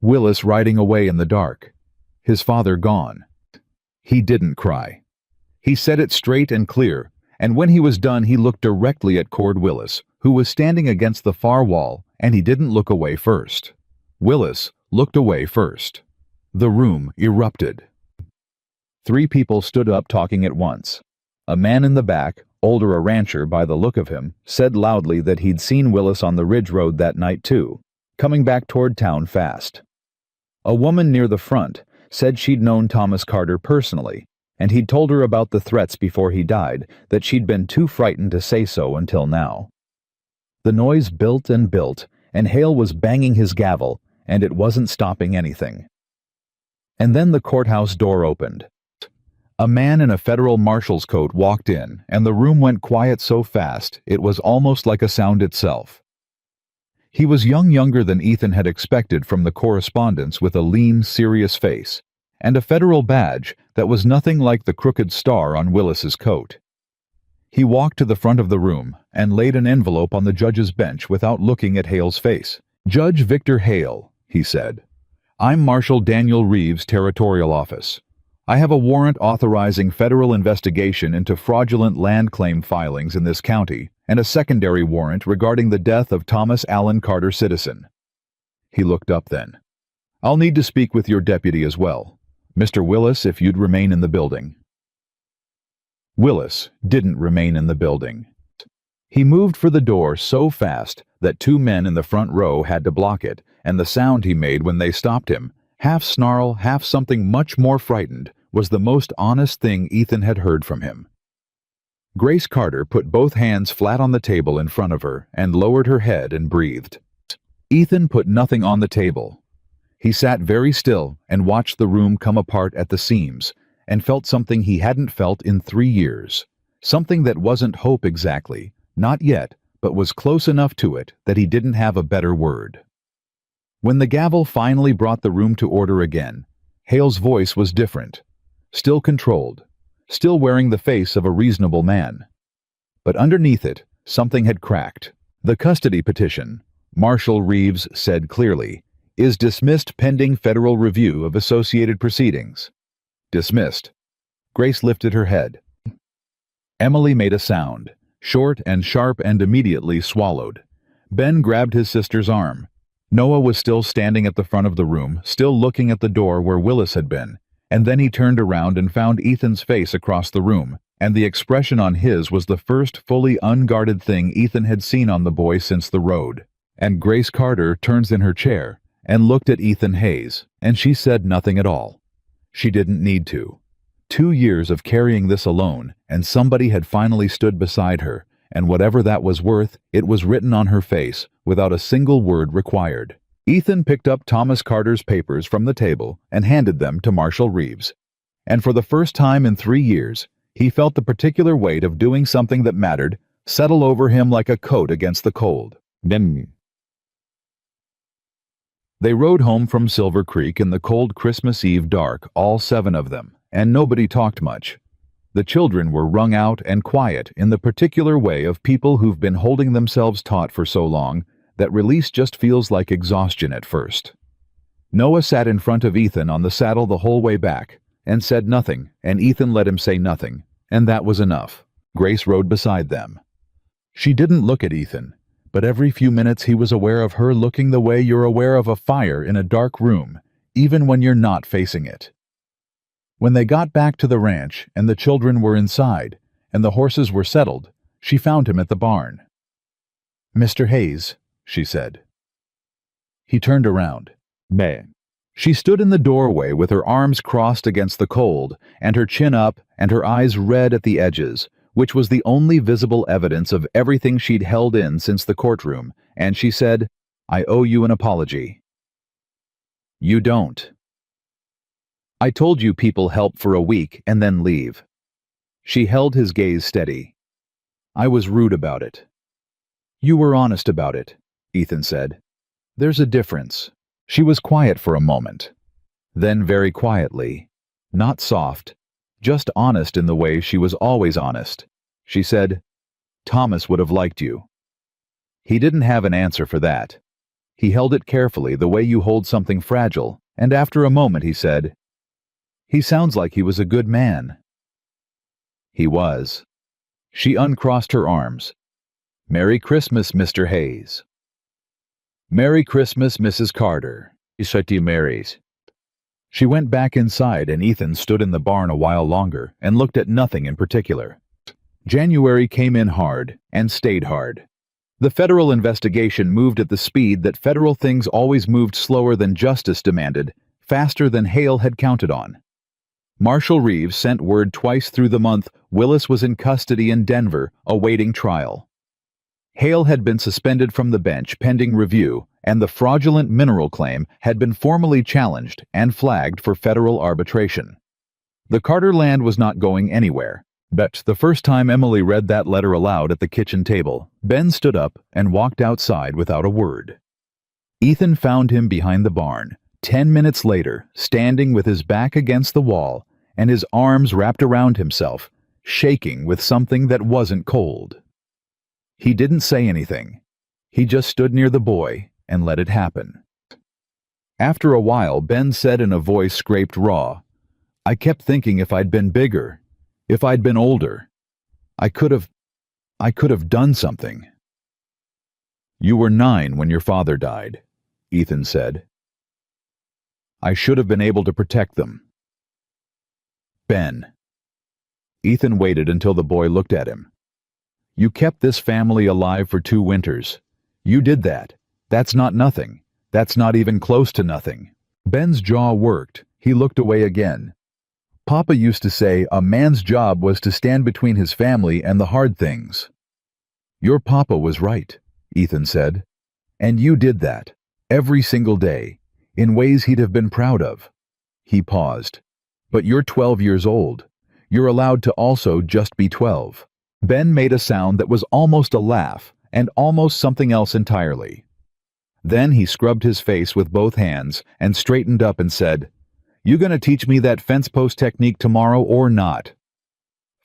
Willis riding away in the dark. His father gone. He didn't cry. He said it straight and clear, and when he was done he looked directly at Cord Willis, who was standing against the far wall, and he didn't look away first. Willis looked away first. The room erupted. 3 people stood up talking at once. A man in the back, older, a rancher by the look of him, said loudly that he'd seen Willis on the Ridge Road that night too, coming back toward town fast. A woman near the front said she'd known Thomas Carter personally, and he'd told her about the threats before he died, that she'd been too frightened to say so until now. The noise built and built, and Hale was banging his gavel, and it wasn't stopping anything. And then the courthouse door opened. A man in a federal marshal's coat walked in, and the room went quiet so fast it was almost like a sound itself. He was younger than Ethan had expected from the correspondence, with a lean, serious face, and a federal badge that was nothing like the crooked star on Willis's coat. He walked to the front of the room and laid an envelope on the judge's bench without looking at Hale's face. "Judge Victor Hale," he said. "I'm Marshal Daniel Reeves' Territorial Office. I have a warrant authorizing federal investigation into fraudulent land claim filings in this county, and a secondary warrant regarding the death of Thomas Allen Carter, citizen." He looked up then. "I'll need to speak with your deputy as well. Mr. Willis, if you'd remain in the building." Willis didn't remain in the building. He moved for the door so fast that 2 men in the front row had to block it, and the sound he made when they stopped him, half snarl, half something much more frightened, was the most honest thing Ethan had heard from him. Grace Carter put both hands flat on the table in front of her and lowered her head and breathed. Ethan put nothing on the table. He sat very still and watched the room come apart at the seams, and felt something he hadn't felt in 3 years. Something that wasn't hope exactly, not yet, but was close enough to it that he didn't have a better word. When the gavel finally brought the room to order again, Hale's voice was different, still controlled, still wearing the face of a reasonable man. But underneath it, something had cracked. The custody petition, Marshal Reeves said clearly, is dismissed pending federal review of associated proceedings. Dismissed. Grace lifted her head. Emily made a sound, short and sharp, and immediately swallowed. Ben grabbed his sister's arm. Noah was still standing at the front of the room, still looking at the door where Willis had been, and then he turned around and found Ethan's face across the room, and the expression on his was the first fully unguarded thing Ethan had seen on the boy since the road. And Grace Carter turns in her chair and looked at Ethan Hayes, and she said nothing at all. She didn't need to. 2 years of carrying this alone, and somebody had finally stood beside her, and whatever that was worth, it was written on her face, without a single word required. Ethan picked up Thomas Carter's papers from the table and handed them to Marshal Reeves. And for the first time in 3 years, he felt the particular weight of doing something that mattered settle over him like a coat against the cold. They rode home from Silver Creek in the cold Christmas Eve dark, all 7 of them, and nobody talked much. The children were wrung out and quiet in the particular way of people who've been holding themselves taut for so long that release just feels like exhaustion at first. Noah sat in front of Ethan on the saddle the whole way back and said nothing, and Ethan let him say nothing, and that was enough. Grace rode beside them. She didn't look at Ethan, but every few minutes he was aware of her looking the way you're aware of a fire in a dark room, even when you're not facing it. When they got back to the ranch and the children were inside and the horses were settled, she found him at the barn. "Mr. Hayes," she said. He turned around. "May." She stood in the doorway with her arms crossed against the cold and her chin up and her eyes red at the edges, which was the only visible evidence of everything she'd held in since the courtroom, and she said, "I owe you an apology." "You don't. I told you people help for a week and then leave." She held his gaze steady. "I was rude about it." "You were honest about it," Ethan said. "There's a difference." She was quiet for a moment. Then very quietly, not soft, just honest in the way she was always honest, she said, "Thomas would have liked you." He didn't have an answer for that. He held it carefully the way you hold something fragile, and after a moment he said, "He sounds like he was a good man." He was. She uncrossed her arms. "Merry Christmas, Mr. Hayes." "Merry Christmas, Mrs. Carter." She went back inside and Ethan stood in the barn a while longer and looked at nothing in particular. January came in hard and stayed hard. The federal investigation moved at the speed that federal things always moved, slower than justice demanded, faster than Hale had counted on. Marshal Reeves sent word twice through the month Willis was in custody in Denver, awaiting trial. Hale had been suspended from the bench pending review, and the fraudulent mineral claim had been formally challenged and flagged for federal arbitration. The Carter land was not going anywhere. But the first time Emily read that letter aloud at the kitchen table, Ben stood up and walked outside without a word. Ethan found him behind the barn, 10 minutes later, standing with his back against the wall and his arms wrapped around himself, shaking with something that wasn't cold. He didn't say anything. He just stood near the boy and let it happen. After a while, Ben said in a voice scraped raw, "I kept thinking if I'd been bigger, if I'd been older, I could have done something." "You were 9 when your father died," Ethan said. "I should have been able to protect them." "Ben." Ethan waited until the boy looked at him. "You kept this family alive for 2 winters. You did that. That's not nothing. That's not even close to nothing." Ben's jaw worked. He looked away again. "Papa used to say a man's job was to stand between his family and the hard things." "Your papa was right," Ethan said. "And you did that, every single day, in ways he'd have been proud of." He paused. But you're 12 years old. You're allowed to also just be 12. Ben made a sound that was almost a laugh and almost something else entirely. Then he scrubbed his face with both hands and straightened up and said, "You gonna teach me that fence post technique tomorrow or not?"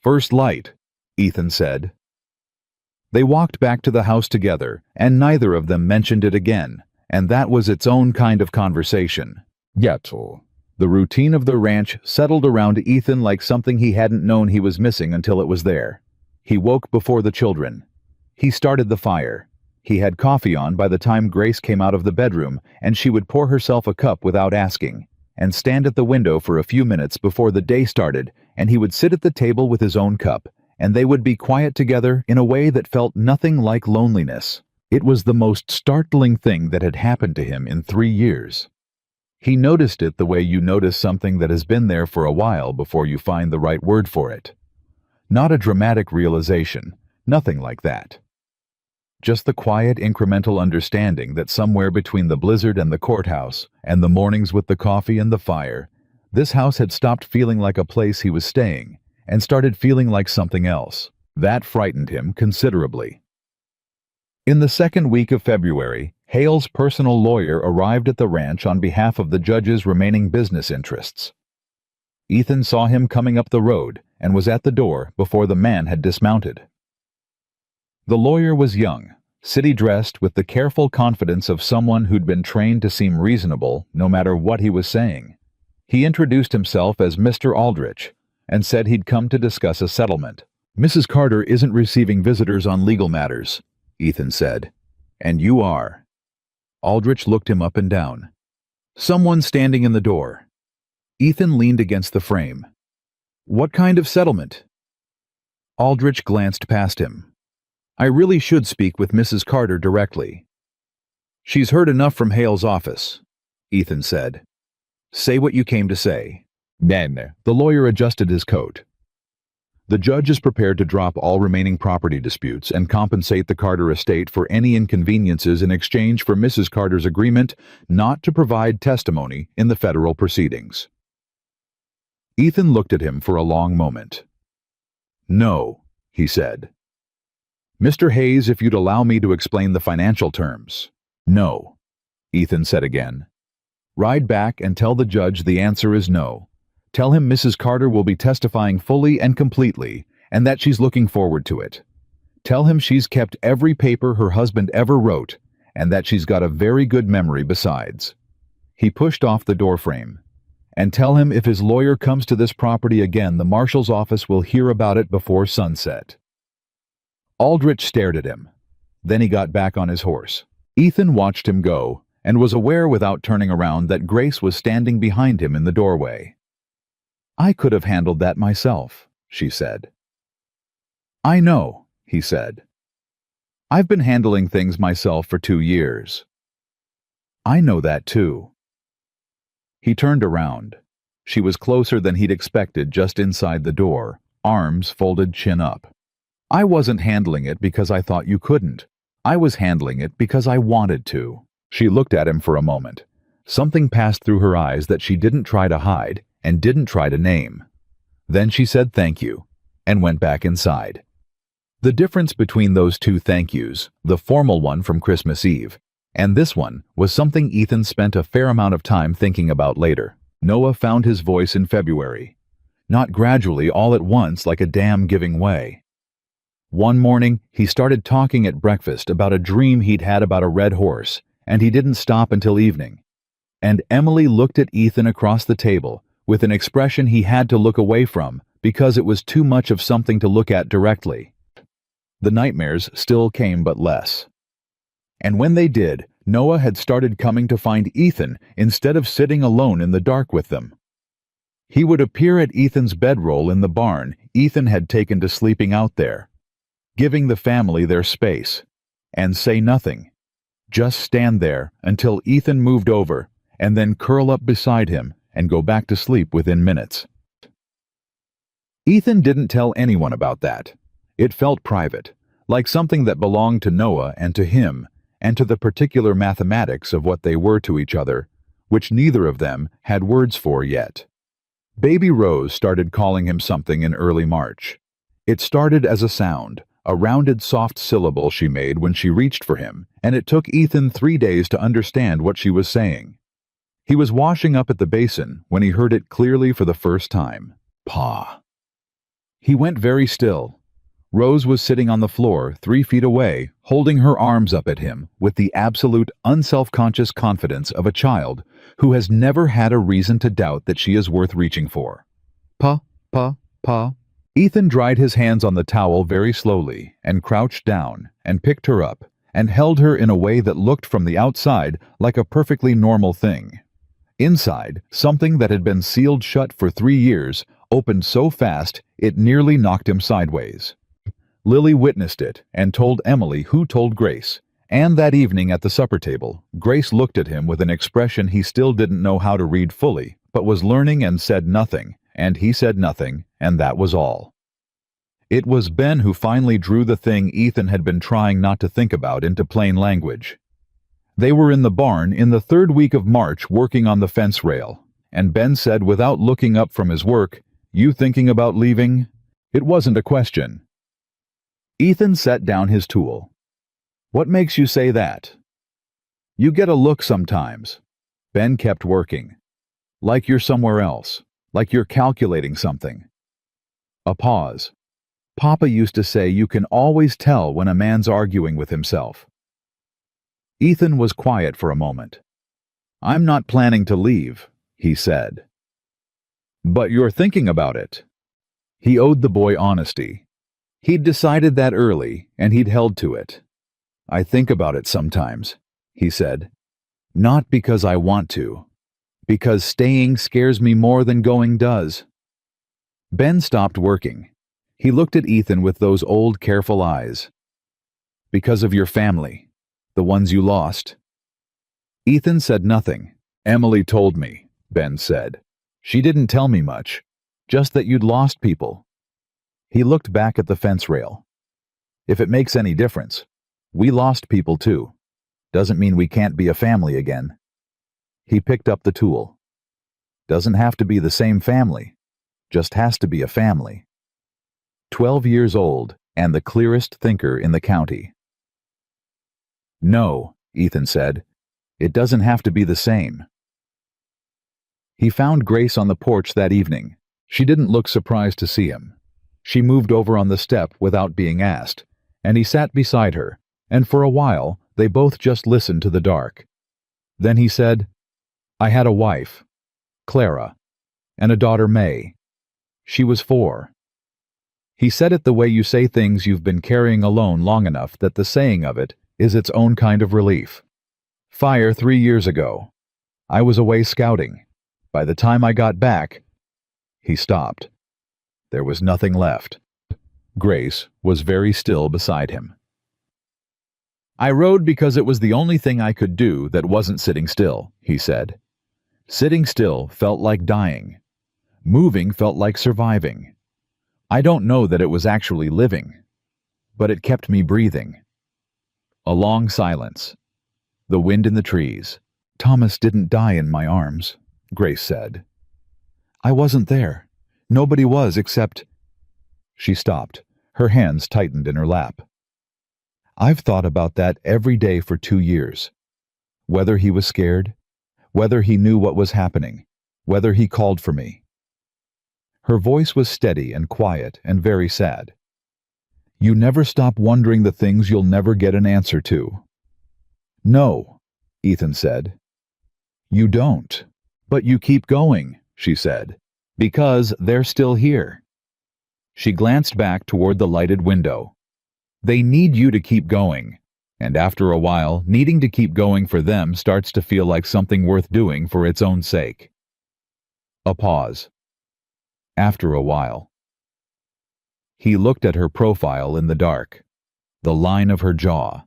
"First light," Ethan said. They walked back to the house together, and neither of them mentioned it again, and that was its own kind of conversation. Ghetto. The routine of the ranch settled around Ethan like something he hadn't known he was missing until it was there. He woke before the children. He started the fire. He had coffee on by the time Grace came out of the bedroom, and she would pour herself a cup without asking, and stand at the window for a few minutes before the day started, and he would sit at the table with his own cup, and they would be quiet together in a way that felt nothing like loneliness. It was the most startling thing that had happened to him in 3 years. He noticed it the way you notice something that has been there for a while before you find the right word for it. Not a dramatic realization, nothing like that. Just the quiet, incremental understanding that somewhere between the blizzard and the courthouse, and the mornings with the coffee and the fire, this house had stopped feeling like a place he was staying, and started feeling like something else. That frightened him considerably. In the second week of February, Hale's personal lawyer arrived at the ranch on behalf of the judge's remaining business interests. Ethan saw him coming up the road and was at the door before the man had dismounted. The lawyer was young, city-dressed with the careful confidence of someone who'd been trained to seem reasonable no matter what he was saying. He introduced himself as Mr. Aldrich and said he'd come to discuss a settlement. "Mrs. Carter isn't receiving visitors on legal matters," Ethan said. "And you are." Aldrich looked him up and down. "Someone standing in the door." Ethan leaned against the frame. "What kind of settlement?" Aldrich glanced past him. "I really should speak with Mrs. Carter directly." "She's heard enough from Hale's office," Ethan said. "Say what you came to say." Then the lawyer adjusted his coat. "The judge is prepared to drop all remaining property disputes and compensate the Carter estate for any inconveniences in exchange for Mrs. Carter's agreement not to provide testimony in the federal proceedings." Ethan looked at him for a long moment. "No," he said. "Mr. Hayes, if you'd allow me to explain the financial terms." "No," Ethan said again. "Ride back and tell the judge the answer is no. Tell him Mrs. Carter will be testifying fully and completely, and that she's looking forward to it. Tell him she's kept every paper her husband ever wrote, and that she's got a very good memory besides." He pushed off the doorframe. "And tell him if his lawyer comes to this property again, the marshal's office will hear about it before sunset." Aldrich stared at him. Then he got back on his horse. Ethan watched him go, and was aware without turning around that Grace was standing behind him in the doorway. "I could have handled that myself," she said. "I know," he said. "I've been handling things myself for 2 years." "I know that too." He turned around. She was closer than he'd expected, just inside the door, arms folded chin up. "I wasn't handling it because I thought you couldn't. I was handling it because I wanted to." She looked at him for a moment. Something passed through her eyes that she didn't try to hide and didn't try to name. Then she said thank you and went back inside. The difference between those two thank yous, the formal one from Christmas Eve, and this one, was something Ethan spent a fair amount of time thinking about later. Noah found his voice in February. Not gradually all at once like a dam giving way. One morning, he started talking at breakfast about a dream he'd had about a red horse, and he didn't stop until evening. And Emily looked at Ethan across the table with an expression he had to look away from because it was too much of something to look at directly. The nightmares still came but less. And when they did, Noah had started coming to find Ethan instead of sitting alone in the dark with them. He would appear at Ethan's bedroll in the barn Ethan had taken to sleeping out there, giving the family their space, and say nothing. Just stand there until Ethan moved over, and then curl up beside him and go back to sleep within minutes. Ethan didn't tell anyone about that. It felt private, like something that belonged to Noah and to him, and to the particular mathematics of what they were to each other, which neither of them had words for yet. Baby Rose started calling him something in early March. It started as a sound, a rounded soft syllable she made when she reached for him, and it took Ethan 3 days to understand what she was saying. He was washing up at the basin when he heard it clearly for the first time. Pa. He went very still. Rose was sitting on the floor 3 feet away, holding her arms up at him with the absolute unself-conscious confidence of a child who has never had a reason to doubt that she is worth reaching for. Pa, pa, pa. Ethan dried his hands on the towel very slowly and crouched down and picked her up and held her in a way that looked from the outside like a perfectly normal thing. Inside, something that had been sealed shut for 3 years opened so fast it nearly knocked him sideways. Lily witnessed it and told Emily, who told Grace. And that evening at the supper table, Grace looked at him with an expression he still didn't know how to read fully, but was learning, and said nothing, and he said nothing, and that was all. It was Ben who finally drew the thing Ethan had been trying not to think about into plain language. They were in the barn in the 3rd week of March working on the fence rail, and Ben said without looking up from his work, "You thinking about leaving?" It wasn't a question. Ethan set down his tool. "What makes you say that?" "You get a look sometimes." Ben kept working. "Like you're somewhere else. Like you're calculating something." A pause. "Papa used to say you can always tell when a man's arguing with himself." Ethan was quiet for a moment. "I'm not planning to leave," he said. "But you're thinking about it." He owed the boy honesty. He'd decided that early, and he'd held to it. "I think about it sometimes," he said. "Not because I want to. Because staying scares me more than going does." Ben stopped working. He looked at Ethan with those old, careful eyes. "Because of your family, the ones you lost." Ethan said nothing. "Emily told me," Ben said. "She didn't tell me much, just that you'd lost people." He looked back at the fence rail. "If it makes any difference, we lost people too. Doesn't mean we can't be a family again." He picked up the tool. "Doesn't have to be the same family, just has to be a family." 12 years old and the clearest thinker in the county. "No," Ethan said. "It doesn't have to be the same." He found Grace on the porch that evening. She didn't look surprised to see him. She moved over on the step without being asked, and he sat beside her, and for a while they both just listened to the dark. Then he said, "I had a wife, Clara, and a daughter, May. She was 4. He said it the way you say things you've been carrying alone long enough that the saying of it is its own kind of relief. Fire 3 years ago. I was away scouting. By the time I got back..." He stopped. There was nothing left. Grace was very still beside him. "I rode because it was the only thing I could do that wasn't sitting still," he said. "Sitting still felt like dying. Moving felt like surviving. I don't know that it was actually living, but it kept me breathing." A long silence. The wind in the trees. "Thomas didn't die in my arms," Grace said. "I wasn't there. Nobody was except..." She stopped. Her hands tightened in her lap. "I've thought about that every day for 2 years. Whether he was scared, whether he knew what was happening, whether he called for me." Her voice was steady and quiet and very sad. "You never stop wondering the things you'll never get an answer to." "No," Ethan said. "You don't. But you keep going," she said, "because they're still here." She glanced back toward the lighted window. They need you to keep going, and after a while, needing to keep going for them starts to feel like something worth doing for its own sake. A pause. After a while. He looked at her profile in the dark, the line of her jaw,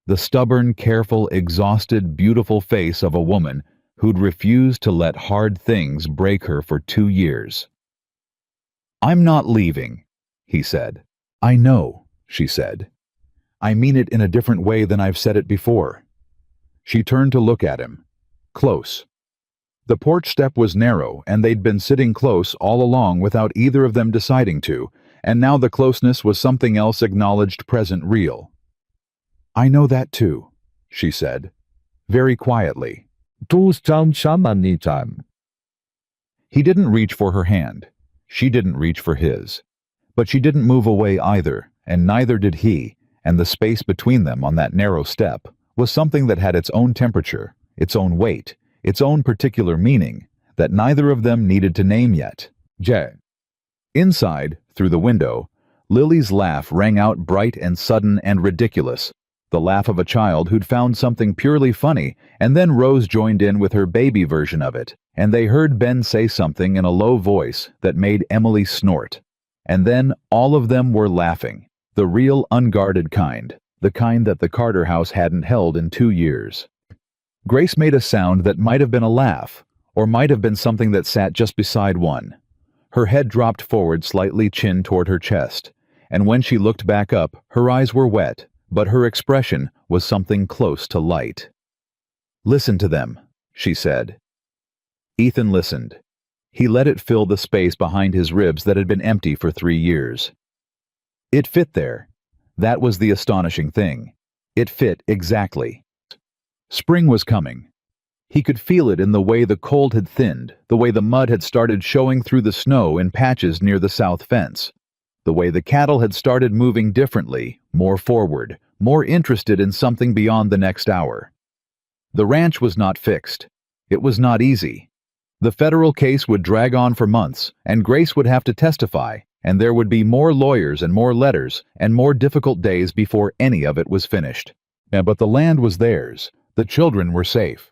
the stubborn, careful, exhausted, beautiful face of a woman who'd refused to let hard things break her for 2 years. "I'm not leaving," he said. "I know," she said. "I mean it in a different way than I've said it before." She turned to look at him. Close. The porch step was narrow, and they'd been sitting close all along without either of them deciding to, and now the closeness was something else acknowledged present real. "I know that too," she said, very quietly. "Tu sam. He didn't reach for her hand. She didn't reach for his. But she didn't move away either, and neither did he, and the space between them on that narrow step was something that had its own temperature, its own weight, its own particular meaning, that neither of them needed to name yet. Jay. Inside, through the window, Lily's laugh rang out bright and sudden and ridiculous, the laugh of a child who'd found something purely funny, and then Rose joined in with her baby version of it, and they heard Ben say something in a low voice that made Emily snort. And then all of them were laughing, the real unguarded kind, the kind that the Carter house hadn't held in 2 years. Grace made a sound that might have been a laugh, or might have been something that sat just beside one. Her head dropped forward slightly, chin toward her chest, and when she looked back up, her eyes were wet, but her expression was something close to light. "Listen to them," she said. Ethan listened. He let it fill the space behind his ribs that had been empty for 3 years. It fit there. That was the astonishing thing. It fit exactly. Spring was coming. He could feel it in the way the cold had thinned, the way the mud had started showing through the snow in patches near the south fence, the way the cattle had started moving differently, more forward, more interested in something beyond the next hour. The ranch was not fixed. It was not easy. The federal case would drag on for months, and Grace would have to testify, and there would be more lawyers and more letters and more difficult days before any of it was finished. But the land was theirs. The children were safe.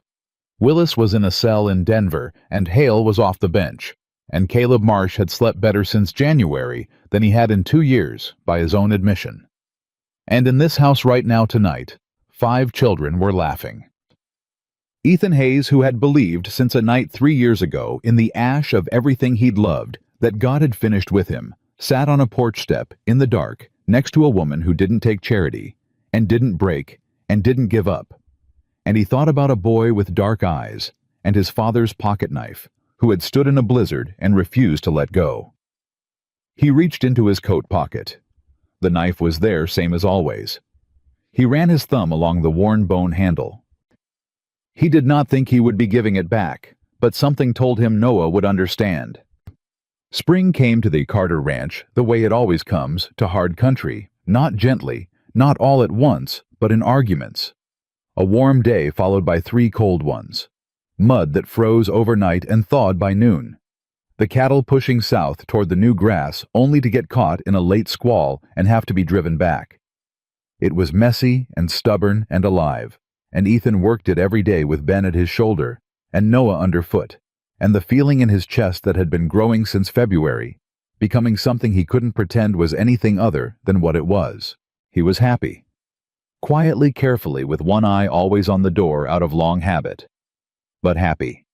Willis was in a cell in Denver, and Hale was off the bench, and Caleb Marsh had slept better since January than he had in 2 years, by his own admission. And in this house right now tonight, 5 children were laughing. Ethan Hayes, who had believed since a night 3 years ago in the ash of everything he'd loved, that God had finished with him, sat on a porch step, in the dark, next to a woman who didn't take charity, and didn't break, and didn't give up. And he thought about a boy with dark eyes, and his father's pocket knife, who had stood in a blizzard and refused to let go. He reached into his coat pocket. The knife was there, same as always. He ran his thumb along the worn bone handle. He did not think he would be giving it back, but something told him Noah would understand. Spring came to the Carter Ranch the way it always comes to hard country, not gently, not all at once, but in arguments. A warm day followed by 3 cold ones. Mud that froze overnight and thawed by noon. The cattle pushing south toward the new grass only to get caught in a late squall and have to be driven back. It was messy and stubborn and alive, and Ethan worked it every day with Ben at his shoulder and Noah underfoot, and the feeling in his chest that had been growing since February, becoming something he couldn't pretend was anything other than what it was. He was happy. Quietly, carefully, with one eye always on the door out of long habit. But happy.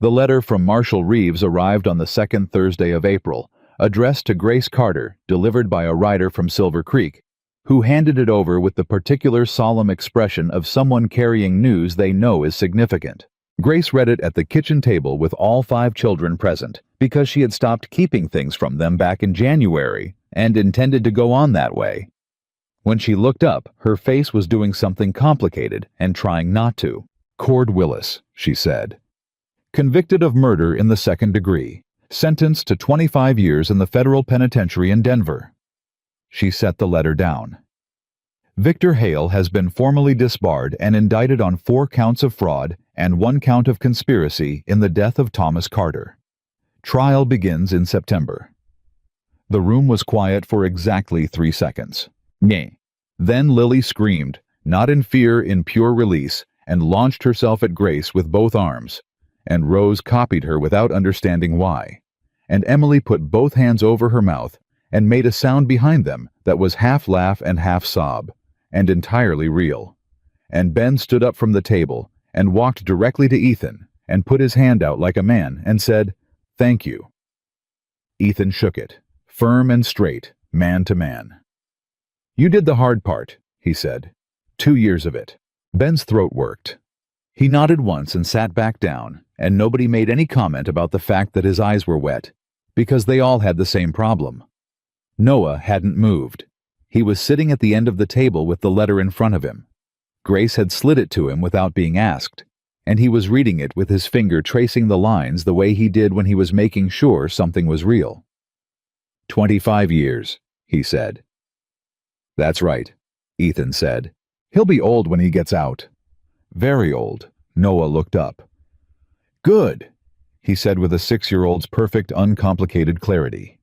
The letter from Marshall Reeves arrived on the 2nd Thursday of April, addressed to Grace Carter, delivered by a rider from Silver Creek, who handed it over with the particular solemn expression of someone carrying news they know is significant. Grace read it at the kitchen table with all 5 children present, because she had stopped keeping things from them back in January, and intended to go on that way. When she looked up, her face was doing something complicated and trying not to. "Cord Willis," she said. "Convicted of murder in the 2nd degree. Sentenced to 25 years in the federal penitentiary in Denver." She set the letter down. "Victor Hale has been formally disbarred and indicted on 4 counts of fraud and 1 count of conspiracy in the death of Thomas Carter. Trial begins in September." The room was quiet for exactly 3 seconds. Nay. Then Lily screamed, not in fear, in pure release, and launched herself at Grace with both arms, and Rose copied her without understanding why, and Emily put both hands over her mouth and made a sound behind them that was half laugh and half sob, and entirely real. And Ben stood up from the table and walked directly to Ethan and put his hand out like a man and said, "Thank you." Ethan shook it, firm and straight, man to man. "You did the hard part," he said. 2 years of it. Ben's throat worked. He nodded once and sat back down, and nobody made any comment about the fact that his eyes were wet, because they all had the same problem. Noah hadn't moved. He was sitting at the end of the table with the letter in front of him. Grace had slid it to him without being asked, and he was reading it with his finger tracing the lines the way he did when he was making sure something was real. 25 years, he said. That's right, Ethan said. He'll be old when he gets out. Very old. Noah looked up. Good, he said with a 6-year-old's perfect, uncomplicated clarity.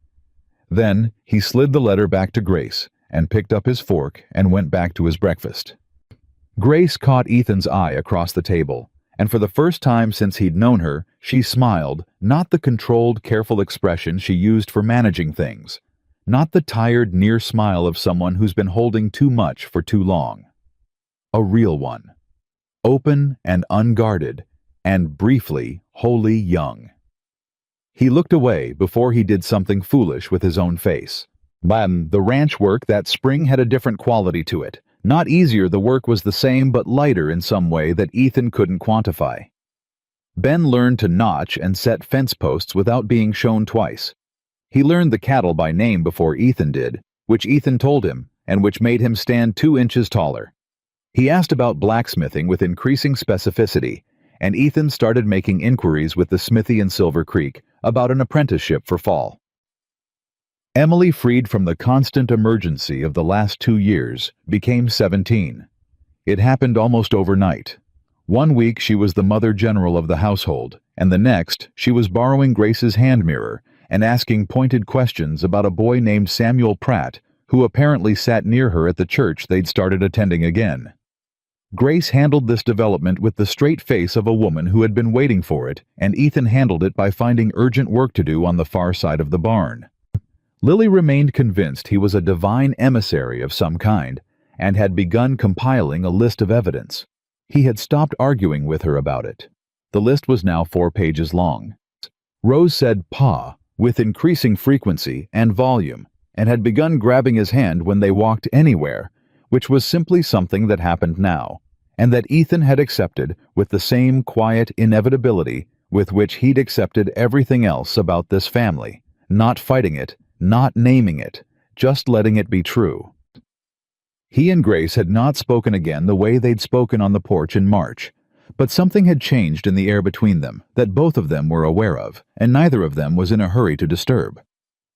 Then he slid the letter back to Grace and picked up his fork and went back to his breakfast. Grace caught Ethan's eye across the table, and for the first time since he'd known her, she smiled, not the controlled, careful expression she used for managing things, not the tired, near smile of someone who's been holding too much for too long. A real one. Open and unguarded, and briefly, wholly young. He looked away before he did something foolish with his own face. The ranch work that spring had a different quality to it. Not easier, the work was the same, but lighter in some way that Ethan couldn't quantify. Ben learned to notch and set fence posts without being shown twice. He learned the cattle by name before Ethan did, which Ethan told him, and which made him stand 2 inches taller. He asked about blacksmithing with increasing specificity, and Ethan started making inquiries with the smithy in Silver Creek about an apprenticeship for fall. Emily, freed from the constant emergency of the last 2 years, became 17. It happened almost overnight. 1 week she was the mother general of the household, and the next she was borrowing Grace's hand mirror and asking pointed questions about a boy named Samuel Pratt, who apparently sat near her at the church they'd started attending again. Grace handled this development with the straight face of a woman who had been waiting for it, and Ethan handled it by finding urgent work to do on the far side of the barn. Lily remained convinced he was a divine emissary of some kind, and had begun compiling a list of evidence. He had stopped arguing with her about it. The list was now 4 pages long. Rose said "Pa" with increasing frequency and volume, and had begun grabbing his hand when they walked anywhere, which was simply something that happened now, and that Ethan had accepted with the same quiet inevitability with which he'd accepted everything else about this family, not fighting it, not naming it, just letting it be true. He and Grace had not spoken again the way they'd spoken on the porch in March, but something had changed in the air between them that both of them were aware of, and neither of them was in a hurry to disturb.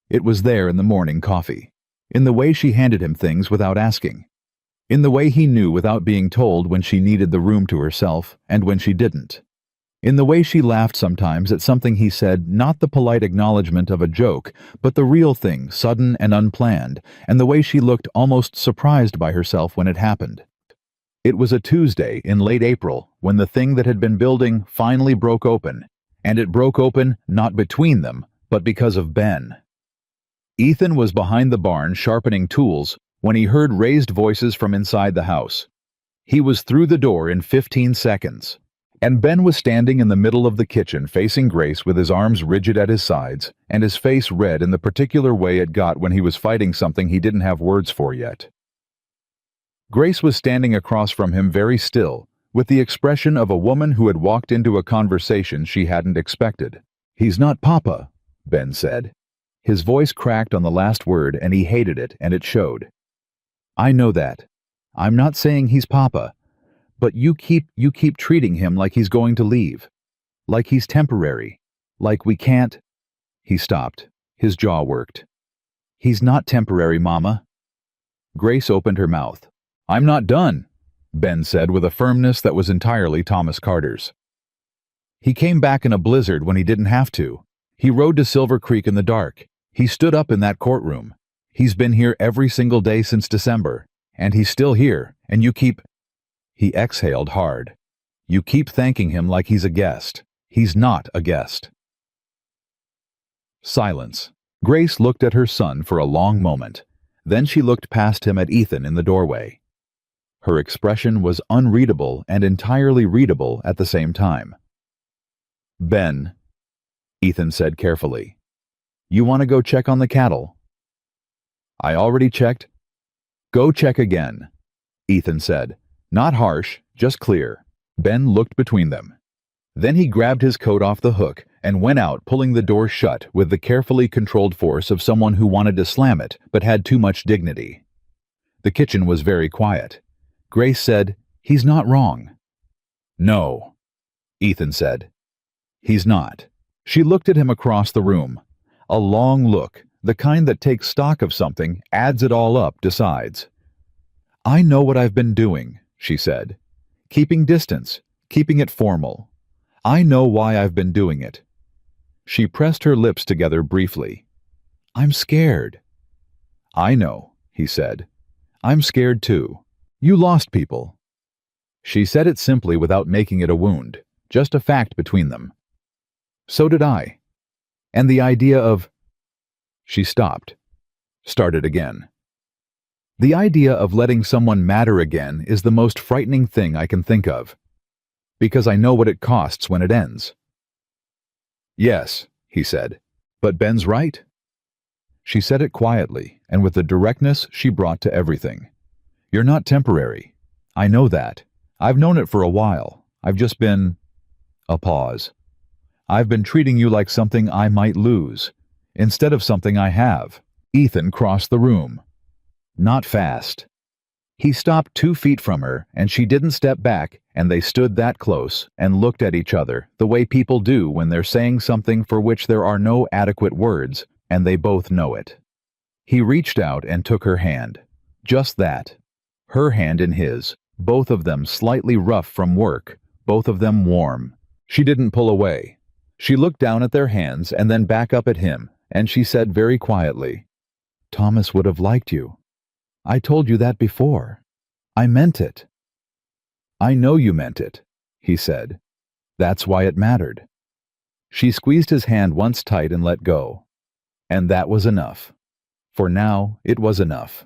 It was there in the morning coffee, in the way she handed him things without asking, in the way he knew without being told when she needed the room to herself and when she didn't, in the way she laughed sometimes at something he said, not the polite acknowledgement of a joke, but the real thing, sudden and unplanned, and the way she looked almost surprised by herself when it happened. It was a Tuesday in late April when the thing that had been building finally broke open, and it broke open not between them, but because of Ben. Ethan was behind the barn sharpening tools when he heard raised voices from inside the house. He was through the door in 15 seconds, and Ben was standing in the middle of the kitchen facing Grace with his arms rigid at his sides and his face red in the particular way it got when he was fighting something he didn't have words for yet. Grace was standing across from him very still, with the expression of a woman who had walked into a conversation she hadn't expected. "He's not Papa," Ben said. His voice cracked on the last word, and he hated it, and it showed. "I know that. I'm not saying he's Papa, but you keep treating him like he's going to leave, like he's temporary, like we can't—" He stopped. His jaw worked. "He's not temporary, Mama." Grace opened her mouth. "I'm not done," Ben said with a firmness that was entirely Thomas Carter's. He came back in a blizzard when he didn't have to. He rode to Silver Creek in the dark. He stood up in that courtroom. He's been here every single day since December, and he's still here, and you keep— He exhaled hard. "You keep thanking him like he's a guest. He's not a guest." Silence. Grace looked at her son for a long moment. Then she looked past him at Ethan in the doorway. Her expression was unreadable and entirely readable at the same time. "Ben," Ethan said carefully, "you want to go check on the cattle?" "I already checked." "Go check again," Ethan said. Not harsh, just clear. Ben looked between them. Then he grabbed his coat off the hook and went out, pulling the door shut with the carefully controlled force of someone who wanted to slam it but had too much dignity. The kitchen was very quiet. Grace said, "He's not wrong." "No," Ethan said. "He's not." She looked at him across the room. A long look, the kind that takes stock of something, adds it all up, decides. "I know what I've been doing," she said. "Keeping distance, keeping it formal. I know why I've been doing it." She pressed her lips together briefly. "I'm scared." "I know," he said. "I'm scared too. You lost people." She said it simply without making it a wound, just a fact between them. "So did I. And the idea of—" She stopped, started again. "The idea of letting someone matter again is the most frightening thing I can think of. Because I know what it costs when it ends." "Yes," he said. "But Ben's right." She said it quietly and with the directness she brought to everything. "You're not temporary. I know that. I've known it for a while. I've just been—" A pause. "I've been treating you like something I might lose, instead of something I have." Ethan crossed the room. Not fast. He stopped 2 feet from her, and she didn't step back, and they stood that close and looked at each other the way people do when they're saying something for which there are no adequate words, and they both know it. He reached out and took her hand. Just that. Her hand in his, both of them slightly rough from work, both of them warm. She didn't pull away. She looked down at their hands and then back up at him, and she said very quietly, "Thomas would have liked you. I told you that before. I meant it." "I know you meant it," he said. "That's why it mattered." She squeezed his hand once tight and let go. And that was enough. For now, it was enough.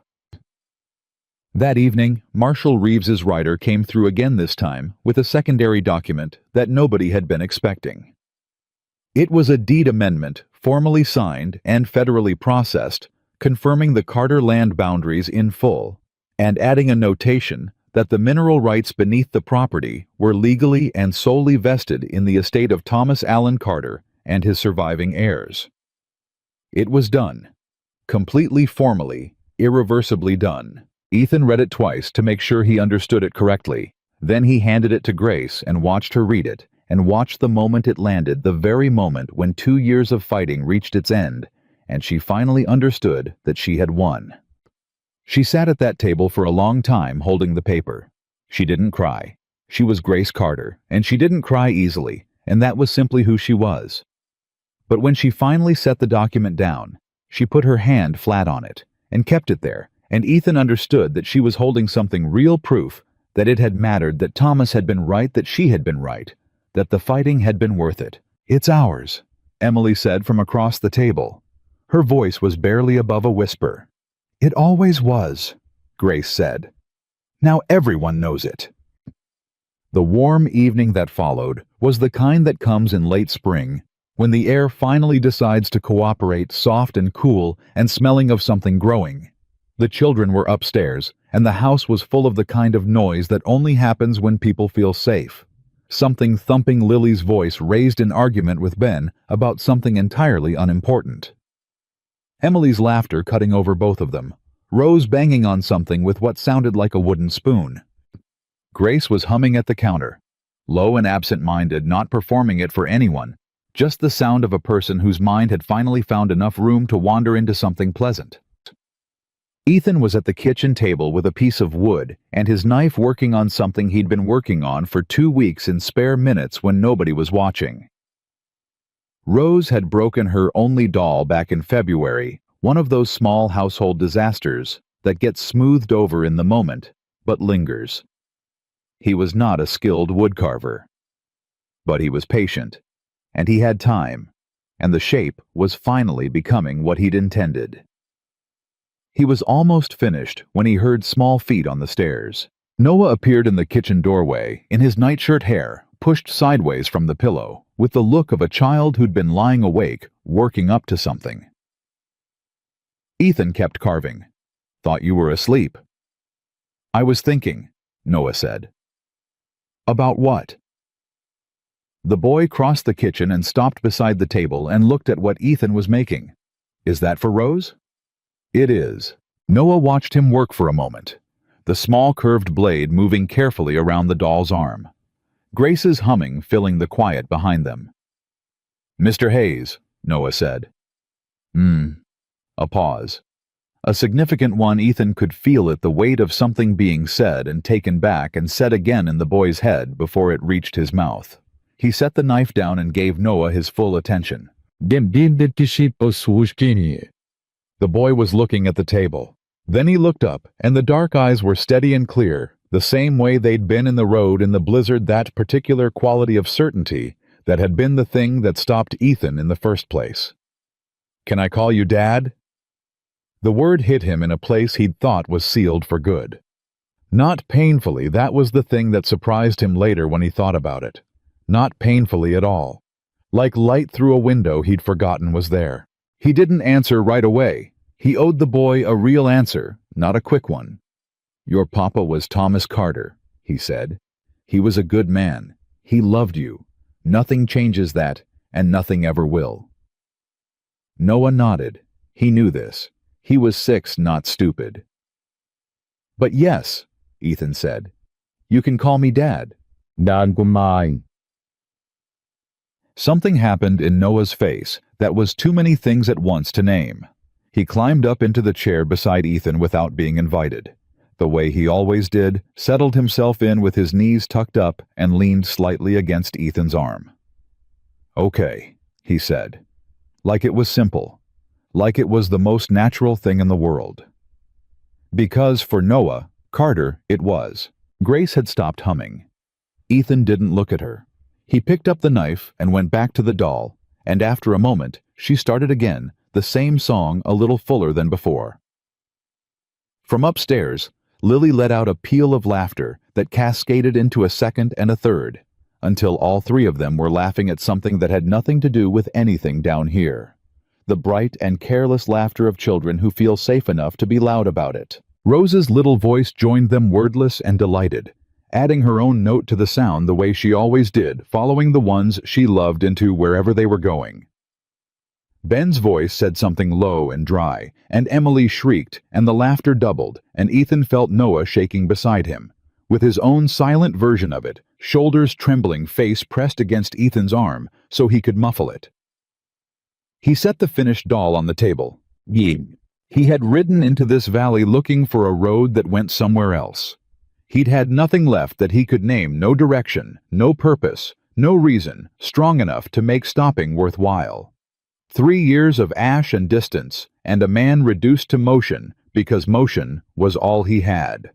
That evening, Marshal Reeves's rider came through again, this time with a secondary document that nobody had been expecting. It was a deed amendment, formally signed and federally processed, confirming the Carter land boundaries in full, and adding a notation that the mineral rights beneath the property were legally and solely vested in the estate of Thomas Allen Carter and his surviving heirs. It was done. Completely formally, irreversibly done. Ethan read it twice to make sure he understood it correctly. Then he handed it to Grace and watched her read it, and watched the moment it landed, the very moment when 2 years of fighting reached its end, and she finally understood that she had won. She sat at that table for a long time holding the paper. She didn't cry. She was Grace Carter, and she didn't cry easily, and that was simply who she was. But when she finally set the document down, she put her hand flat on it, and kept it there, and Ethan understood that she was holding something, real proof that it had mattered, that Thomas had been right, that she had been right, that the fighting had been worth it. "It's ours," Emily said from across the table. Her voice was barely above a whisper. "It always was," Grace said. "Now everyone knows it." The warm evening that followed was the kind that comes in late spring, when the air finally decides to cooperate, soft and cool and smelling of something growing. The children were upstairs, and the house was full of the kind of noise that only happens when people feel safe. Something thumping Lily's voice raised an argument with Ben about something entirely unimportant. Emily's laughter cutting over both of them. Rose banging on something with what sounded like a wooden spoon. Grace was humming at the counter, low and absent-minded, not performing it for anyone, just the sound of a person whose mind had finally found enough room to wander into something pleasant. Ethan was at the kitchen table with a piece of wood and his knife, working on something he'd been working on for 2 weeks in spare minutes when nobody was watching. Rose had broken her only doll back in February, one of those small household disasters that gets smoothed over in the moment, but lingers. He was not a skilled woodcarver. But he was patient, and he had time, and the shape was finally becoming what he'd intended. He was almost finished when he heard small feet on the stairs. Noah appeared in the kitchen doorway, in his nightshirt, hair pushed sideways from the pillow, with the look of a child who'd been lying awake, working up to something. Ethan kept carving. "Thought you were asleep." "I was thinking," Noah said. "About what?" The boy crossed the kitchen and stopped beside the table and looked at what Ethan was making. Is that for Rose? It is. Noah watched him work for a moment, the small curved blade moving carefully around the doll's arm. Grace's humming filling the quiet behind them. Mr. Hayes, Noah said. A pause. A significant one. Ethan could feel it, the weight of something being said and taken back and said again in the boy's head before it reached his mouth. He set the knife down and gave Noah his full attention. The boy was looking at the table. Then he looked up, and the dark eyes were steady and clear, the same way they'd been in the road in the blizzard, that particular quality of certainty that had been the thing that stopped Ethan in the first place. Can I call you Dad? The word hit him in a place he'd thought was sealed for good. Not painfully, that was the thing that surprised him later when he thought about it. Not painfully at all. Like light through a window he'd forgotten was there. He didn't answer right away. He owed the boy a real answer, not a quick one. Your papa was Thomas Carter, he said. He was a good man. He loved you. Nothing changes that, and nothing ever will. Noah nodded. He knew this. He was 6, not stupid. But yes, Ethan said. You can call me Dad. Something happened in Noah's face that was too many things at once to name. He climbed up into the chair beside Ethan without being invited. The way he always did, settled himself in with his knees tucked up and leaned slightly against Ethan's arm. Okay, he said. Like it was simple. Like it was the most natural thing in the world. Because for Noah, Carter, it was. Grace had stopped humming. Ethan didn't look at her. He picked up the knife and went back to the doll, and after a moment, she started again, the same song a little fuller than before. From upstairs, Lily let out a peal of laughter that cascaded into a second and a third, until all three of them were laughing at something that had nothing to do with anything down here. The bright and careless laughter of children who feel safe enough to be loud about it. Rose's little voice joined them, wordless and delighted, adding her own note to the sound the way she always did, following the ones she loved into wherever they were going. Ben's voice said something low and dry, and Emily shrieked, and the laughter doubled, and Ethan felt Noah shaking beside him, with his own silent version of it, shoulders trembling, face pressed against Ethan's arm so he could muffle it. He set the finished doll on the table. He had ridden into this valley looking for a road that went somewhere else. He'd had nothing left that he could name, no direction, no purpose, no reason strong enough to make stopping worthwhile. 3 years of ash and distance, and a man reduced to motion because motion was all he had.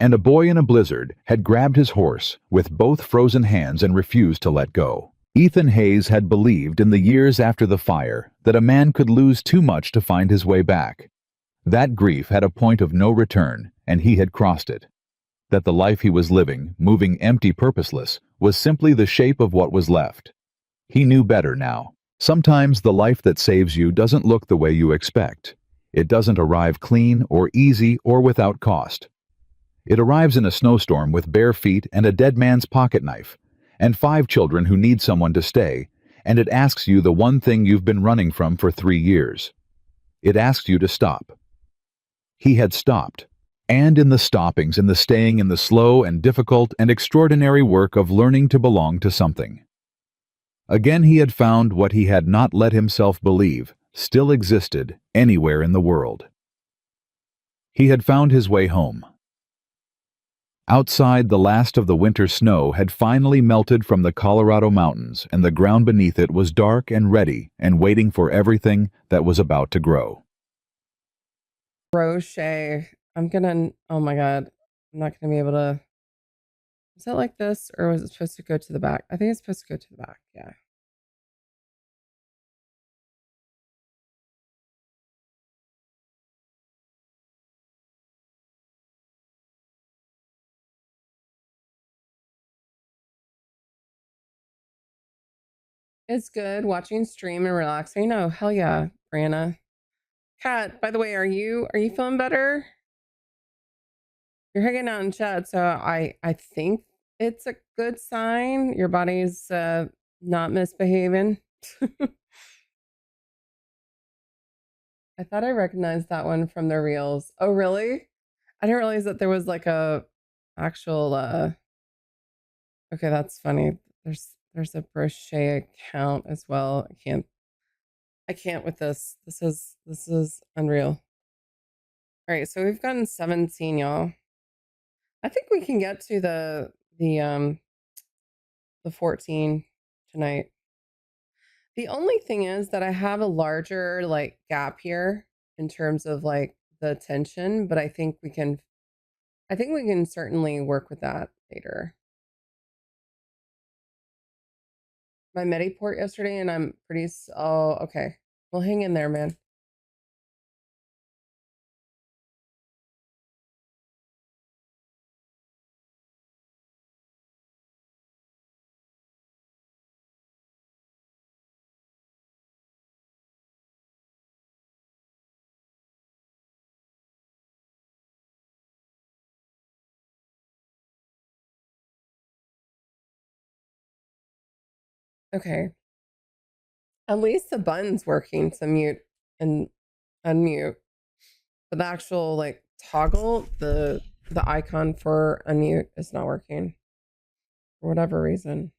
And a boy in a blizzard had grabbed his horse with both frozen hands and refused to let go. Ethan Hayes had believed in the years after the fire that a man could lose too much to find his way back. That grief had a point of no return, and he had crossed it. That the life he was living, moving empty, purposeless, was simply the shape of what was left. He knew better now. Sometimes the life that saves you doesn't look the way you expect. It doesn't arrive clean or easy or without cost. It arrives in a snowstorm with bare feet and a dead man's pocket knife, and 5 children who need someone to stay, and it asks you the one thing you've been running from for 3 years. It asks you to stop. He had stopped. And in the stoppings and the staying in the slow and difficult and extraordinary work of learning to belong to something. Again he had found what he had not let himself believe still existed anywhere in the world. He had found his way home. Outside, the last of the winter snow had finally melted from the Colorado mountains, and the ground beneath it was dark and ready and waiting for everything that was about to grow. Crochet. Oh my God, I'm not gonna be able to. Is it like this, or was it supposed to go to the back? I think it's supposed to go to the back, yeah. It's good watching stream and relaxing. Oh, hell yeah, Brianna. Kat, by the way, are you feeling better? You're hanging out in chat, so I think it's a good sign. Your body's not misbehaving. I thought I recognized that one from the reels. Oh, really? I didn't realize that there was like a actual okay, that's funny. There's a brochet account as well. I can't with this. This is unreal. All right, so we've gotten 17, y'all. I think we can get to the 14 tonight. The only thing is that I have a larger like gap here in terms of like the tension, but I think we can certainly work with that later. My Mediport yesterday and I'm oh, okay. Well, hang in there, man. Okay. At least the button's working to mute and unmute. But the actual like toggle, the icon for unmute is not working for whatever reason.